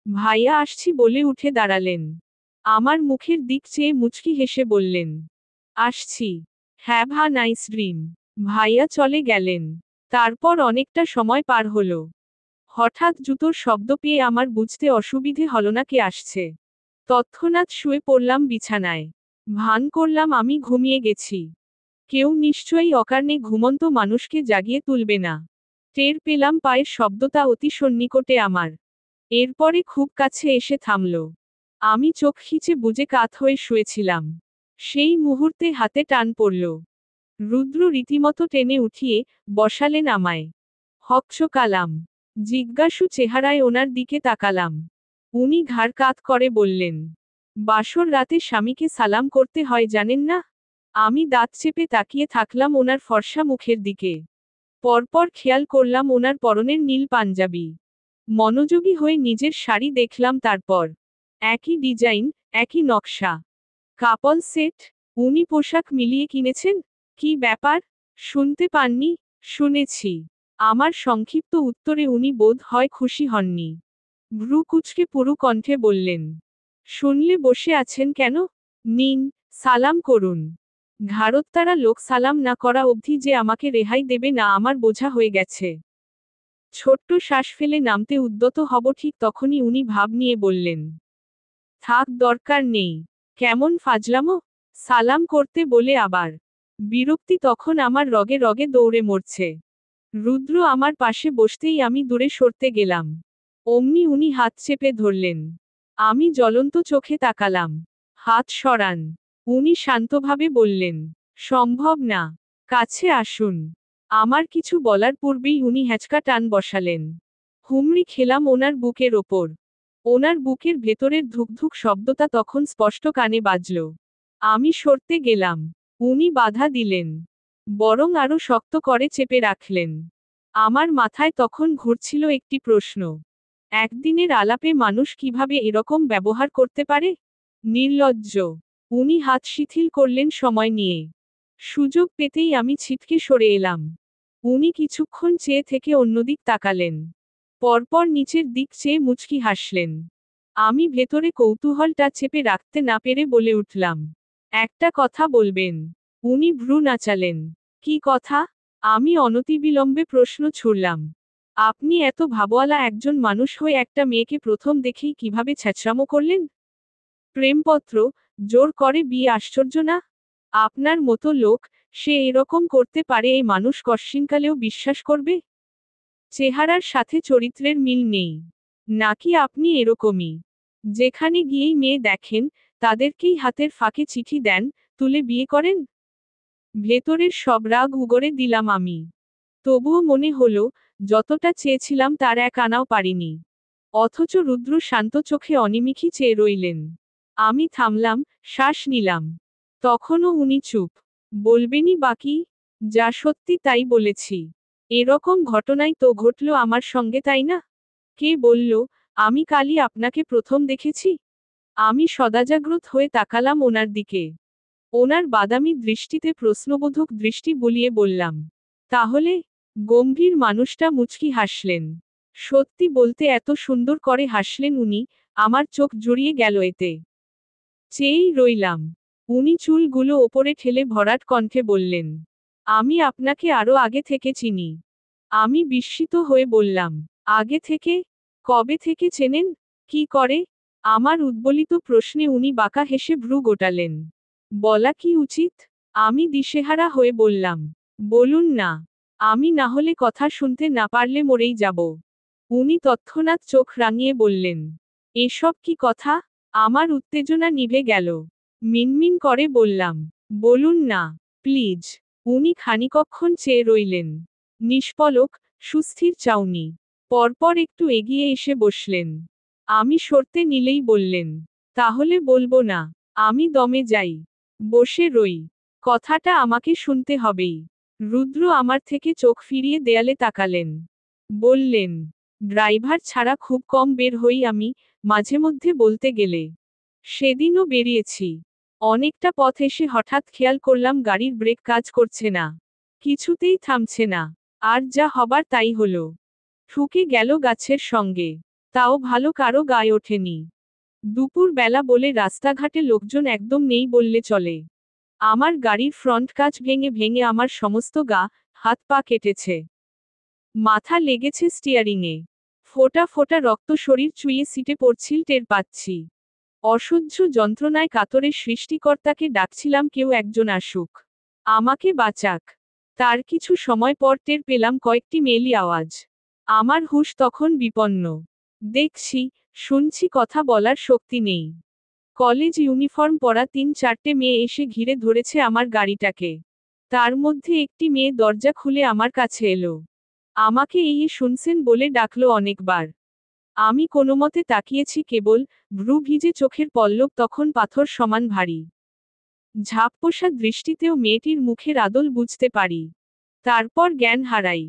ভাইয়া আসছি বলে উঠে দাঁড়ালেন। আমার মুখের দিক চেয়ে মুচকি হেসে বললেন। আসছি। Have a nice dream. ভাইয়া চলে গেলেন। তারপর অনেকটা সময় পার হলো। হঠাৎ জুতোর শব্দ পেয়ে আমার বুঝতে অসুবিধে হলো না কে আসছে। তৎক্ষণাৎ শুয়ে পড়লাম বিছানায়। ভান করলাম আমি ঘুমিয়ে গেছি। কেউ নিশ্চয়ই অকারণে ঘুমন্ত মানুষকে জাগিয়ে তুলবে না। টের পেলাম পায়ের শব্দটা অতি সন্নিকটে আমার। এরপরে খুব কাছে এসে থামল। আমি চোখ খিচে বুজে কাত হয়ে শুয়েছিলাম। সেই মুহূর্তে হাতে টান পড়ল। রুদ্র রীতিমতো টেনে উঠিয়ে বসালেন আমায়। হকচকালাম। জিজ্ঞাসু চেহারায় ওনার দিকে তাকালাম। উনি ঘাড় কাত করে বললেন। বাসর রাতে স্বামীকে সালাম করতে হয় জানেন না? আমি দাঁত চেপে তাকিয়ে থাকলাম ওনার ফর্সা মুখের দিকে। পরপর খেয়াল করলাম ওনার পরনের নীল পাঞ্জাবি। মনোযোগী হয়ে নিজের শাড়ি দেখলাম তারপর। একই ডিজাইন, একই নকশা। কাপল সেট। উনি পোশাক মিলিয়ে কিনেছেন? কি ব্যাপার? শুনতে পাননি? শুনেছি। আমার সংক্ষিপ্ত উত্তরে উনি বোধ হয় খুশি হননি। ভ্রু কুঁচকে পুরু কণ্ঠে বললেন। শুনলে বসে আছেন কেন? নিন, সালাম করুন। ঘাড়ত্তারা লোক সালাম না করা অবধি যে আমাকে রেহাই দেবে না আমার বোঝা হয়ে গেছে। ছোট্ট শ্বাস ফেলে নামতে উদ্যত হব ঠিক তখনই উনি ভাব নিয়ে বললেন। থাক দরকার নেই। কেমন ফাজলামো? সালাম করতে বলে আবার। বিরক্তি তখন আমার রগে রগে দৌড়ে মরছে। রুদ্র আমার পাশে বসতেই আমি দূরে সরতে গেলাম। অমনি উনি হাত চেপে ধরলেন। আমি জ্বলন্ত চোখে তাকালাম। হাত সরান। উনি শান্তভাবে বললেন। সম্ভব না। কাছে আসুন। আমার কিছু বলার পূর্বেই উনি হ্যাঁচকা টান বসালেন। হুমড়ি খেলাম ওনার বুকের ওপর। ওনার বুকের ভেতরের ধুকধুক শব্দটা তখন স্পষ্ট কানে বাজল। আমি সরতে গেলাম। উনি বাধা দিলেন। বরং আরো শক্ত করে চেপে রাখলেন। আমার মাথায় তখন ঘুরছিল একটি প্রশ্ন। একদিনের আলাপে মানুষ কিভাবে এরকম ব্যবহার করতে পারে? নির্লজ্জ। উনি হাত শিথিল করলেন সময় নিয়ে। সুযোগ পেতেই আমি ছিটকে সরে এলাম। উনি কিছুক্ষণ চেয়ে থেকে অন্যদিক তাকালেন। পরপর নিচের দিক চেয়ে মুচকি হাসলেন। আমি ভেতরে কৌতূহলটা চেপে রাখতে না পেরে বলে উঠলাম, একটা কথা বলবেন? উনি ভ্রু নাচালেন। কি কথা? আমি অনতিবিলম্বে প্রশ্ন ছুড়লাম। আপনি এত ভাবওয়ালা একজন মানুষ হয়ে একটা মেয়েকে প্রথম দেখেই কিভাবে ছ্যাঁচড়ামো করলেন? প্রেমপত্র, জোর করে বিয়ে আশ্চর্য না? আপনার মতো লোক, সে এরকম করতে পারে এই মানুষ কশ্চিনকালেও বিশ্বাস করবে? চেহারার সাথে চরিত্রের মিল নেই? নাকি আপনি এরকমই, যেখানে গিয়েই মেয়ে দেখেন, তাদেরকেই হাতের ফাঁকে চিঠি দেন, তুলে বিয়ে করেন? ভেতরের সব রাগ উগরে দিলাম আমি। তবুও মনে হলো, যতটা চেয়েছিলাম তার এক আনাও পারিনি। অথচ রুদ্র শান্ত চোখে অনিমিষই চেয়ে রইলেন। আমি থামলাম, শ্বাস নিলাম। তখনও উনি চুপ। বলবেনই বাকি? যা সত্যি তাই বলেছি। এরকম ঘটনাই তো ঘটল আমার সঙ্গে, তাই না? কে বলল, আমি কালই আপনাকে প্রথম দেখেছি? আমি সদাজাগ্রত হয়ে তাকালাম ওনার দিকে। ওনার বাদামি দৃষ্টিতে প্রশ্নবোধক দৃষ্টি বুলিয়ে বললাম, তাহলে? গম্ভীর মানুষটা মুচকি হাসলেন। সত্যি বলতে এত সুন্দর করে হাসলেন উনি, আমার চোখ জুড়িয়ে গেল এতে। চেয়েই রইলাম। উনি চুলগুলো ওপরে ঠেলে ভরাট কণ্ঠে বললেন, আমি আপনাকে আরো আগে থেকে চিনি। আমি বিস্মিত হয়ে বললাম, আগে থেকে? কবে থেকে চেনেন? কি করে? আমার উদ্বলিত প্রশ্নে উনি বাঁকা হেসে ভ্রু গোটালেন। বলা কি উচিত? আমি দিশেহারা হয়ে বললাম, বলুন না। আমি না হলে কথা শুনতে না পারলে মরেই যাব। উনি তৎক্ষণাৎ চোখ রাঙিয়ে বললেন, এসব কি কথা? আমার উত্তেজনা নিভে গেল। মিনমিন করে বললাম, বলুন না, প্লিজ। উনি খানিকক্ষণ চেয়ে রইলেন। নিষ্পলক, সুস্থির চাউনি। পরপর একটু এগিয়ে এসে বসলেন। আমি সরতে নিলেই বললেন, তাহলে বলবো না। আমি দমে যাই। বসে রই। কথাটা আমাকে শুনতে হবেই। রুদ্র আমার থেকে চোখ ফিরিয়ে দেয়ালে তাকালেন। বললেন, ড্রাইভার ছাড়া খুব কম বের হই আমি, মাঝে মধ্যে বলতে গেলে। সেদিনও বেরিয়েছি। অনেকটা পথ এসে হঠাৎ খেয়াল করলাম গাড়ির ব্রেক কাজ করছে না। কিছুতেই থামছে না। আর যা হবার তাই হলো। ঠুকে গেল গাছের সঙ্গে। তাও ভালো কারো গায়ে ওঠেনি। দুপুর বেলা বলে রাস্তাঘাটে লোকজন একদম নেই বললে চলে। আমার গাড়ির ফ্রন্ট কাঁচ ভেঙে ভেঙে আমার সমস্ত গা, হাত পা কেটেছে। মাথা লেগেছে স্টিয়ারিংয়ে। ফোঁটা ফোঁটা রক্ত শরীর চুইয়ে সিটে পড়ছিল টের পাচ্ছি। অসহ্য যন্ত্রণায় কাতরে সৃষ্টিকর্তাকে ডাকছিলাম কেউ একজন আসুক। আমাকে বাঁচাক। তার কিছু সময় পর টের পেলাম কয়েকটি মেয়েলি আওয়াজ। আমার হুঁশ তখন বিপন্ন। দেখছি, শুনছি, কথা বলার শক্তি নেই। কলেজ ইউনিফর্ম পরা ৩-৪টে মেয়ে এসে ঘিরে ধরেছে আমার গাড়িটাকে। তার মধ্যে একটি মেয়ে দরজা খুলে আমার কাছে এলো। আমাকে এই শুনছেন বলে ডাকলো অনেকবার। আমি কোনোমতে তাকিয়েছি কেবল, ভ্রু ভিজে চোখের পল্লব তখন পাথর সমান ভারী। ঝাপপোষা দৃষ্টিতেও মেয়েটির মুখের আদল বুঝতে পারি। তারপর জ্ঞান হারাই।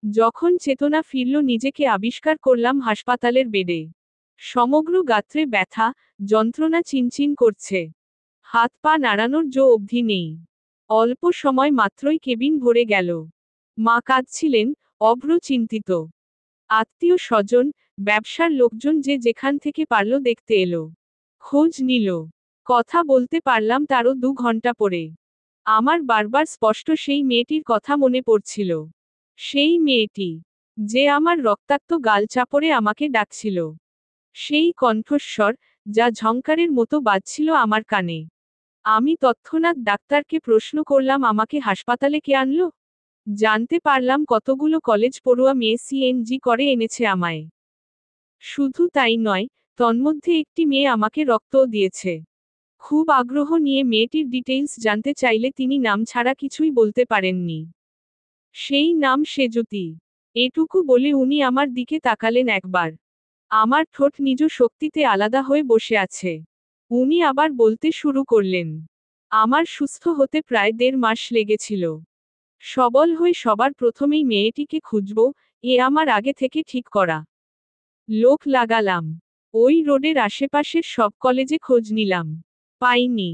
যখন চেতনা ফিরল নিজেকে আবিষ্কার করলাম হাসপাতালের বেডে। সমগ্র গাত্রে ব্যথা, যন্ত্রণা চিনচিন করছে। হাত পা নাড়ানোর জো অবধি নেই। অল্প সময় মাত্রই কেবিন ভরে গেল। মা কাঁদছিলেন, অভ্র চিন্তিত। আত্মীয় স্বজন, ব্যবসার লোকজন যে যেখান থেকে পারল দেখতে এলো। খোঁজ নিল। কথা বলতে পারলাম তারও 2 ঘন্টা পরে। আমার বারবার স্পষ্ট সেই মেয়েটির কথা মনে পড়ছিল। সেই মেয়েটি, যে আমার রক্তাক্ত গাল চাপড়ে আমাকে ডাকছিল। সেই কণ্ঠস্বর, যা ঝংকারের মতো বাজছিল আমার কানে। আমি তৎক্ষণাৎ ডাক্তারকে প্রশ্ন করলাম আমাকে হাসপাতালে কে আনলো? জানতে পারলাম কতগুলো কলেজ পড়ুয়া মেয়ে সিএনজি করে এনেছে আমায়। শুধু তাই নয়, তন্মধ্যে একটি মেয়ে আমাকে রক্তও দিয়েছে। খুব আগ্রহ নিয়ে মেয়েটির ডিটেইলস জানতে চাইলে তিনি নাম ছাড়া কিছুই বলতে পারেননি। সেই নাম সেজুতি। এটুকু বলে উনি আমার দিকে তাকালেন একবার। আমার ঠোঁট নিজ শক্তিতে আলাদা হয়ে বসে আছে। উনি আবার বলতে শুরু করলেন। আমার সুস্থ হতে প্রায় 1.5 মাস লেগেছিল। সবল হয়ে সবার প্রথমেই মেয়েটিকে খুঁজব, এ আমার আগে থেকে ঠিক করা। লোক লাগালাম। ওই রোডের আশেপাশের সব কলেজে খোঁজ নিলাম। পাইনি।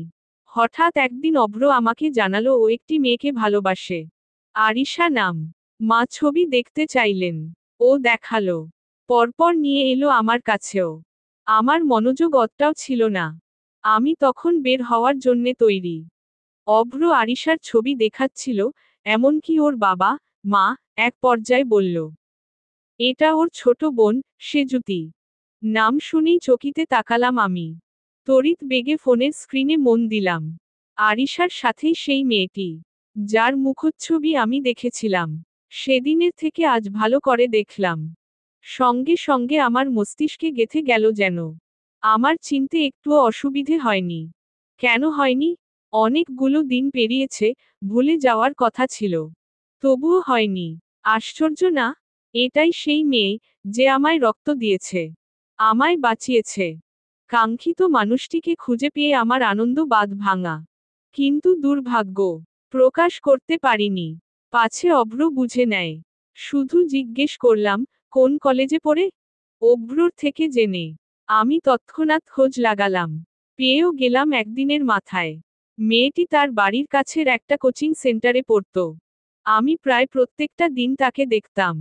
হঠাৎ একদিন অভ্র আমাকে জানালো ও একটি মেয়েকে ভালোবাসে। আরিশা নাম। মা ছবি দেখতে চাইলেন। ও দেখালো। পরপর নিয়ে এলো আমার কাছেও। আমার মনোযোগ অতটাও ছিল না। আমি তখন বের হওয়ার জন্যে তৈরি। অভ্র আরিশার ছবি দেখাচ্ছিল, এমনকি ওর বাবা, মা, এক পর্যায়ে বলল। এটা ওর ছোট বোন, সেজুতি। নাম শুনেই চকিতে তাকালাম আমি। তড়িৎ বেগে ফোনের স্ক্রিনে মন দিলাম। আরিশার সাথেই সেই মেয়েটি, যার মুখচ্ছবি আমি দেখেছিলাম। সেদিনের থেকে আজ ভালো করে দেখলাম। সঙ্গে সঙ্গে আমার মস্তিষ্কে গেঁথে গেল যেন। আমার চিনতে একটুও অসুবিধে হয়নি। কেন হয়নি? অনেকগুলো দিন পেরিয়েছে, ভুলে যাওয়ার কথা ছিল। তবুও হয়নি। আশ্চর্য না? এটাই সেই মেয়ে, যে আমায় রক্ত দিয়েছে। আমায় বাঁচিয়েছে। কাঙ্ক্ষিত মানুষটিকে খুঁজে পেয়ে আমার আনন্দ বাঁধ ভাঙা। কিন্তু দুর্ভাগ্য, প্রকাশ করতে পারিনি। পাছে অভ্র বুঝে নেয়। শুধু জিজ্ঞেস করলাম, কোন কলেজে পড়ে? অভ্রর থেকে জেনে। আমি তৎক্ষণাৎ খোঁজ লাগালাম। পেয়েও গেলাম একদিনের মাথায়। মেয়েটি তার বাড়ির কাছের একটা কোচিং সেন্টারে পড়ত। আমি প্রায় প্রত্যেকটা দিন তাকে দেখতাম।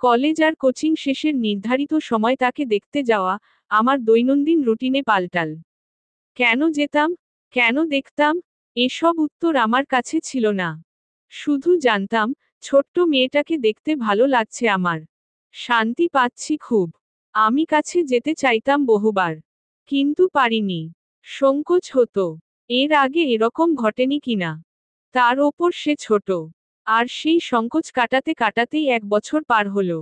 কলেজ আর কোচিং শেষের নির্ধারিত সময় তাকে দেখতে যাওয়া, আমার দৈনন্দিন রুটিনে পাল্টাল। কেন যেতাম? কেন দেখতাম? এসব উত্তর আমার কাছে ছিল না। শুধু জানতাম, ছোট্ট মেয়েটাকে দেখতে ভালো লাগছে আমার। শান্তি পাচ্ছি খুব। আমি কাছে যেতে চাইতাম বহুবার। কিন্তু পারিনি। সংকোচ হতো। এর আগে এরকম ঘটেনি কিনা। তার ওপর সে ছোট। আর সেই সংকোচ কাটাতে কাটাতেই 1 বছর পার হলো।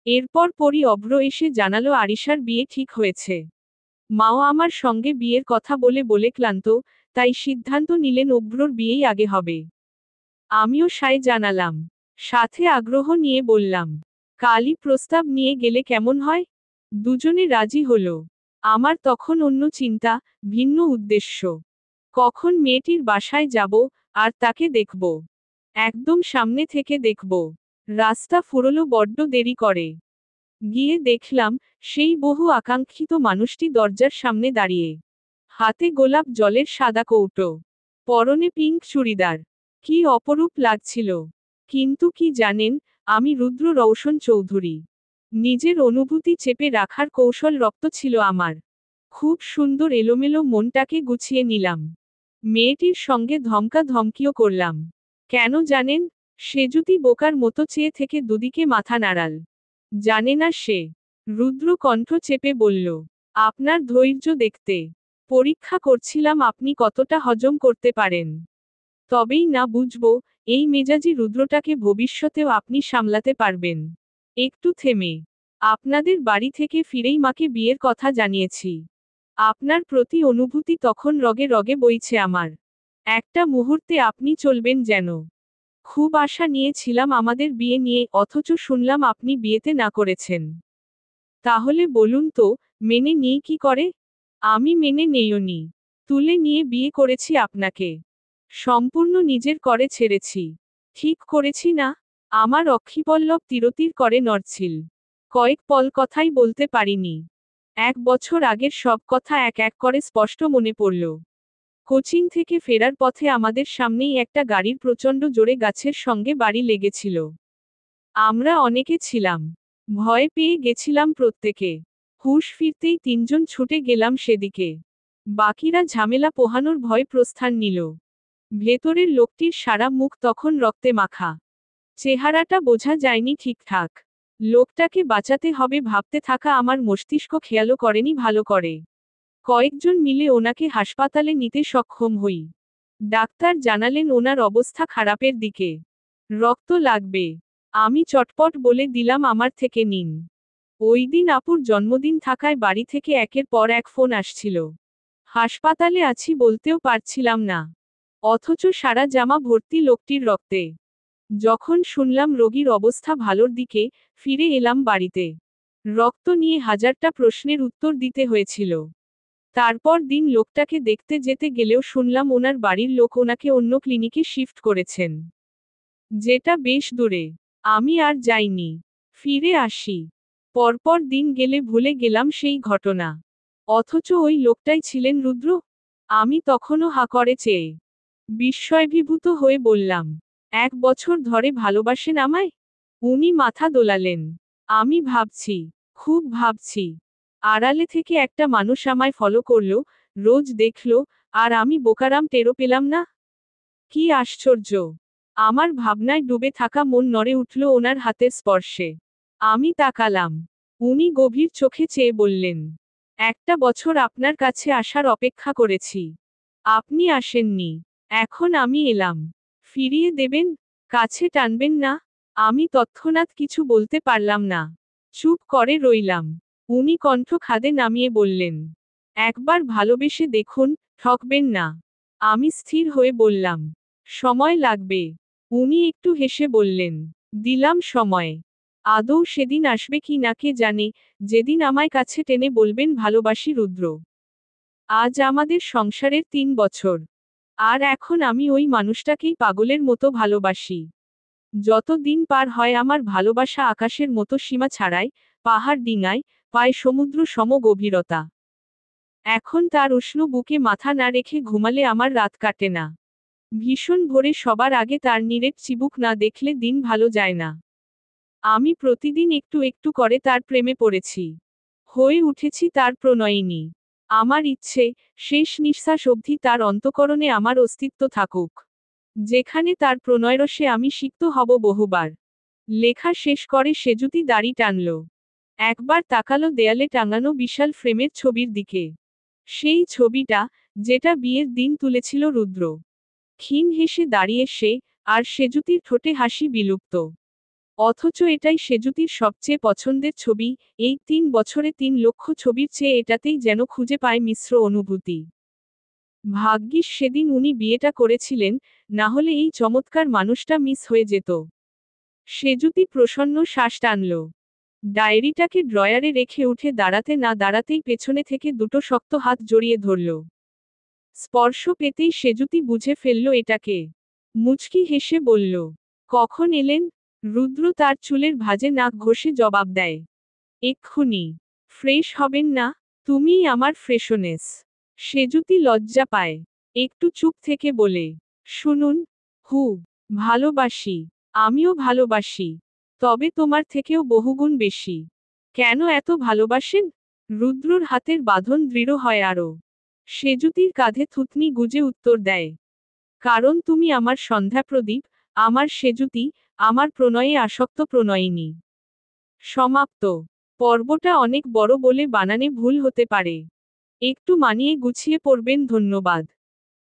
এরপর পরই অভ্র এসে জানালো আরিশার বিয়ে ঠিক হয়েছে। মাও আমার সঙ্গে বিয়ের কথা বলে বলে ক্লান্ত, তাই সিদ্ধান্ত নিলেন অভ্রর বিয়েই আগে হবে। আমিও সায় জানালাম। সাথে আগ্রহ নিয়ে বললাম, কালই প্রস্তাব নিয়ে গেলে কেমন হয়? দুজনে রাজি হলো। আমার তখন অন্য চিন্তা, ভিন্ন উদ্দেশ্য। কখন মেয়েটির বাসায় যাব, আর তাকে দেখব। একদম সামনে থেকে দেখব। রাস্তা ফুরলো বড্ড দেরি করে। গিয়ে দেখলাম, সেই বহু আকাঙ্ক্ষিত মানুষটি দরজার সামনে দাঁড়িয়ে। হাতে গোলাপ জলের সাদা কৌটো। পরনে পিঙ্ক চুড়িদার। কি অপরূপ লাগছিল। কিন্তু কি জানেন, আমি রুদ্র রৌশন চৌধুরী। নিজের অনুভূতি চেপে রাখার কৌশল রপ্ত ছিল আমার। খুব সুন্দর এলোমেলো মনটাকে গুছিয়ে নিলাম। মেয়েটির সঙ্গে ধমকা ধমকিও করলাম। কেন জানেন? সেজুতি বোকার মতো চেয়ে থেকে দুদিকে মাথা নাড়াল। জানে না সে। রুদ্র কণ্ঠ চেপে বলল, আপনার ধৈর্য দেখতে। পরীক্ষা করছিলাম আপনি কতটা হজম করতে পারেন। তবেই না বুঝব, এই মেজাজি রুদ্রটাকে ভবিষ্যতেও আপনি সামলাতে পারবেন। একটু থেমে। আপনাদের বাড়ি থেকে ফিরেই মাকে বিয়ের কথা জানিয়েছি। আপনার প্রতি অনুভূতি তখন রগে রগে বইছে আমার। একটা মুহূর্তে আপনি চলবেন যেন। খুব আশা নিয়েছিলাম আমাদের বিয়ে নিয়ে, অথচ শুনলাম আপনি বিয়েতে না করেছেন। তাহলে বলুন তো, মেনে নিয়ে কি করে? আমি মেনে নেইওনি। তুলে নিয়ে বিয়ে করেছি আপনাকে। সম্পূর্ণ নিজের করে ছেড়েছি। ঠিক করেছি না? আমার অক্ষিপল্লব তিরতির করে নড়ছিল। কয়েক পল কথাই বলতে পারিনি। 1 বছর আগের সব কথা এক এক করে স্পষ্ট মনে পড়ল। কোচিং থেকে ফেরার পথে আমাদের সামনেই একটা গাড়ির প্রচণ্ড জোরে গাছের সঙ্গে বাড়ি লেগেছিল। আমরা অনেকে ছিলাম। ভয় পেয়ে গেছিলাম প্রত্যেকে। হুঁশ ফিরতেই 3 জন ছুটে গেলাম সেদিকে। বাকিরা ঝামেলা পোহানোর ভয় প্রস্থান নিল। ভেতরের লোকটির সারা মুখ তখন রক্তে মাখা। চেহারাটা বোঝা যায়নি ঠিকঠাক। লোকটাকে বাঁচাতে হবে ভাবতে থাকা আমার মস্তিষ্ক খেয়ালও করেনি ভালো করে। কয়েকজন মিলে ওনাকে হাসপাতালে নিতে সক্ষম হই। ডাক্তার জানালেন ওনার অবস্থা খারাপের দিকে। রক্ত লাগবে। আমি চটপট বলে দিলাম আমার থেকে নিন। ওই দিন আপুর জন্মদিন থাকায় বাড়ি থেকে একের পর এক ফোন আসছিল। হাসপাতালে আছি বলতেও পারছিলাম না। অথচ সারা জামা ভর্তি লোকটির রক্তে। যখন শুনলাম রোগীর অবস্থা ভালোর দিকে, ফিরে এলাম বাড়িতে। রক্ত নিয়ে হাজারটা প্রশ্নের উত্তর দিতে হয়েছিল। তারপর দিন লোকটাকে দেখতে যেতে গেলেও শুনলাম ওনার বাড়ির লোক ওনাকে অন্য ক্লিনিকে শিফট করেছেন, যেটা বেশ দূরে। আমি আর যাইনি। ফিরে আসি। পরপর দিন গেলে ভুলে গেলাম সেই ঘটনা। অথচ ওই লোকটাই ছিলেন রুদ্র। আমি তখনও হা করে চেয়ে বিস্ময়াভিভূত হয়ে বললাম, 1 বছর ধরে ভালোবাসেন আমায়? উনি মাথা দোলালেন। আমি ভাবছি, খুব ভাবছি। আড়ালে থেকে একটা মানুষ আমায় ফলো করলো, রোজ দেখলো, আর আমি বোকারাম টেরও পেলাম না। কি আশ্চর্য! আমার ভাবনায় ডুবে থাকা মন নড়ে উঠল ওনার হাতের স্পর্শে। আমি তাকালাম। উনি গভীর চোখে চেয়ে বললেন, 1 বছর আপনার কাছে আসার অপেক্ষা করেছি। আপনি আসেননি। এখন আমি এলাম। ফিরিয়ে দেবেন? কাছে টানবেন না? আমি তৎক্ষণাৎ কিছু বলতে পারলাম না। চুপ করে রইলাম। উনি কণ্ঠ খাদে নামিয়ে বললেন, একবার ভালোবেসে দেখুন, ঠকবেন না। আমি স্থির হয়ে বললাম, সময় লাগবে। উনি একটু হেসে বললেন, দিলাম সময়। আদৌ সেদিন আসবে কি না কে জানে, যেদিন আমায় কাছে টেনে বলবেন ভালোবাসি রুদ্র। আজ আমাদের সংসারের 3 বছর। আর এখন আমি ওই মানুষটাকেই পাগলের মতো ভালোবাসি। যত দিন পার হয় আমার ভালোবাসা আকাশের মতো সীমা ছাড়ায়, পাহাড় ডিঙায়, পায় সমুদ্র সম গভীরতা। এখন তার উষ্ণ বুকে মাথা না রেখে ঘুমালে আমার রাত কাটে না। ভীষণ ভোরে সবার আগে তার নিরেট চিবুক না দেখলে দিন ভালো যায় না। আমি প্রতিদিন একটু একটু করে তার প্রেমে পড়েছি। হয়ে উঠেছি তার প্রণয়িনী। আমার ইচ্ছে, শেষ নিঃশ্বাস অবধি তার অন্তঃকরণে আমার অস্তিত্ব থাকুক। যেখানে তার প্রণয়রসে আমি সিক্ত হব বহুবার। লেখা শেষ করে সেজুতি দাড়ি টানল। একবার তাকালো দেয়ালে টাঙানো বিশাল ফ্রেমের ছবির দিকে। সেই ছবিটা, যেটা বিয়ের দিন তুলেছিল রুদ্র। ক্ষীণ হেসে দাঁড়িয়ে সে, আর সেজুতির ঠোঁটে হাসি বিলুপ্ত। অথচ এটাই সেজুতির সবচেয়ে পছন্দের ছবি, এই 3 বছরে 3 লক্ষ ছবির চেয়ে এটাতেই যেন খুঁজে পায় মিশ্র অনুভূতি। ভাগ্যিস সেদিন উনি বিয়েটা করেছিলেন, না হলে এই চমৎকার মানুষটা মিস হয়ে যেত। সেজুতি প্রসন্ন শ্বাস টানল। ডায়েরিটাকে ড্রয়ারে রেখে উঠে দাঁড়াতে না দাঁড়াতেই পেছনে থেকে দুটো শক্ত হাত জড়িয়ে ধরল। স্পর্শ পেতেই সেজুতি বুঝে ফেলল এটাকে। মুচকি হেসে বলল, কখন এলেন? রুদ্র তার চুলের ভাঁজে নাক ঘষে জবাব দেয়, এক্ষুনি। ফ্রেশ হবেন না? তুমিই আমার ফ্রেশনেস। সেজুতি লজ্জা পায়। একটু চুপ থেকে বলে, শুনুন, হু, ভালোবাসি। আমিও ভালোবাসি। তবে তোমার থেকেও বহুগুণ বেশি। কেন এত ভালোবাসেন? রুদ্রর হাতের বাঁধন দৃঢ় হয় আরো। সেজুতির কাঁধে থুতনি গুজে উত্তর দেয়, কারণ তুমি আমার সন্ধ্যাপ্রদীপ, আমার সেজুতি, আমার প্রণয়ে আসক্ত প্রণয়িনী। সমাপ্ত। পর্বটা অনেক বড় বলে বানানে ভুল হতে পারে। একটু মানিয়ে গুছিয়ে পড়বেন। ধন্যবাদ।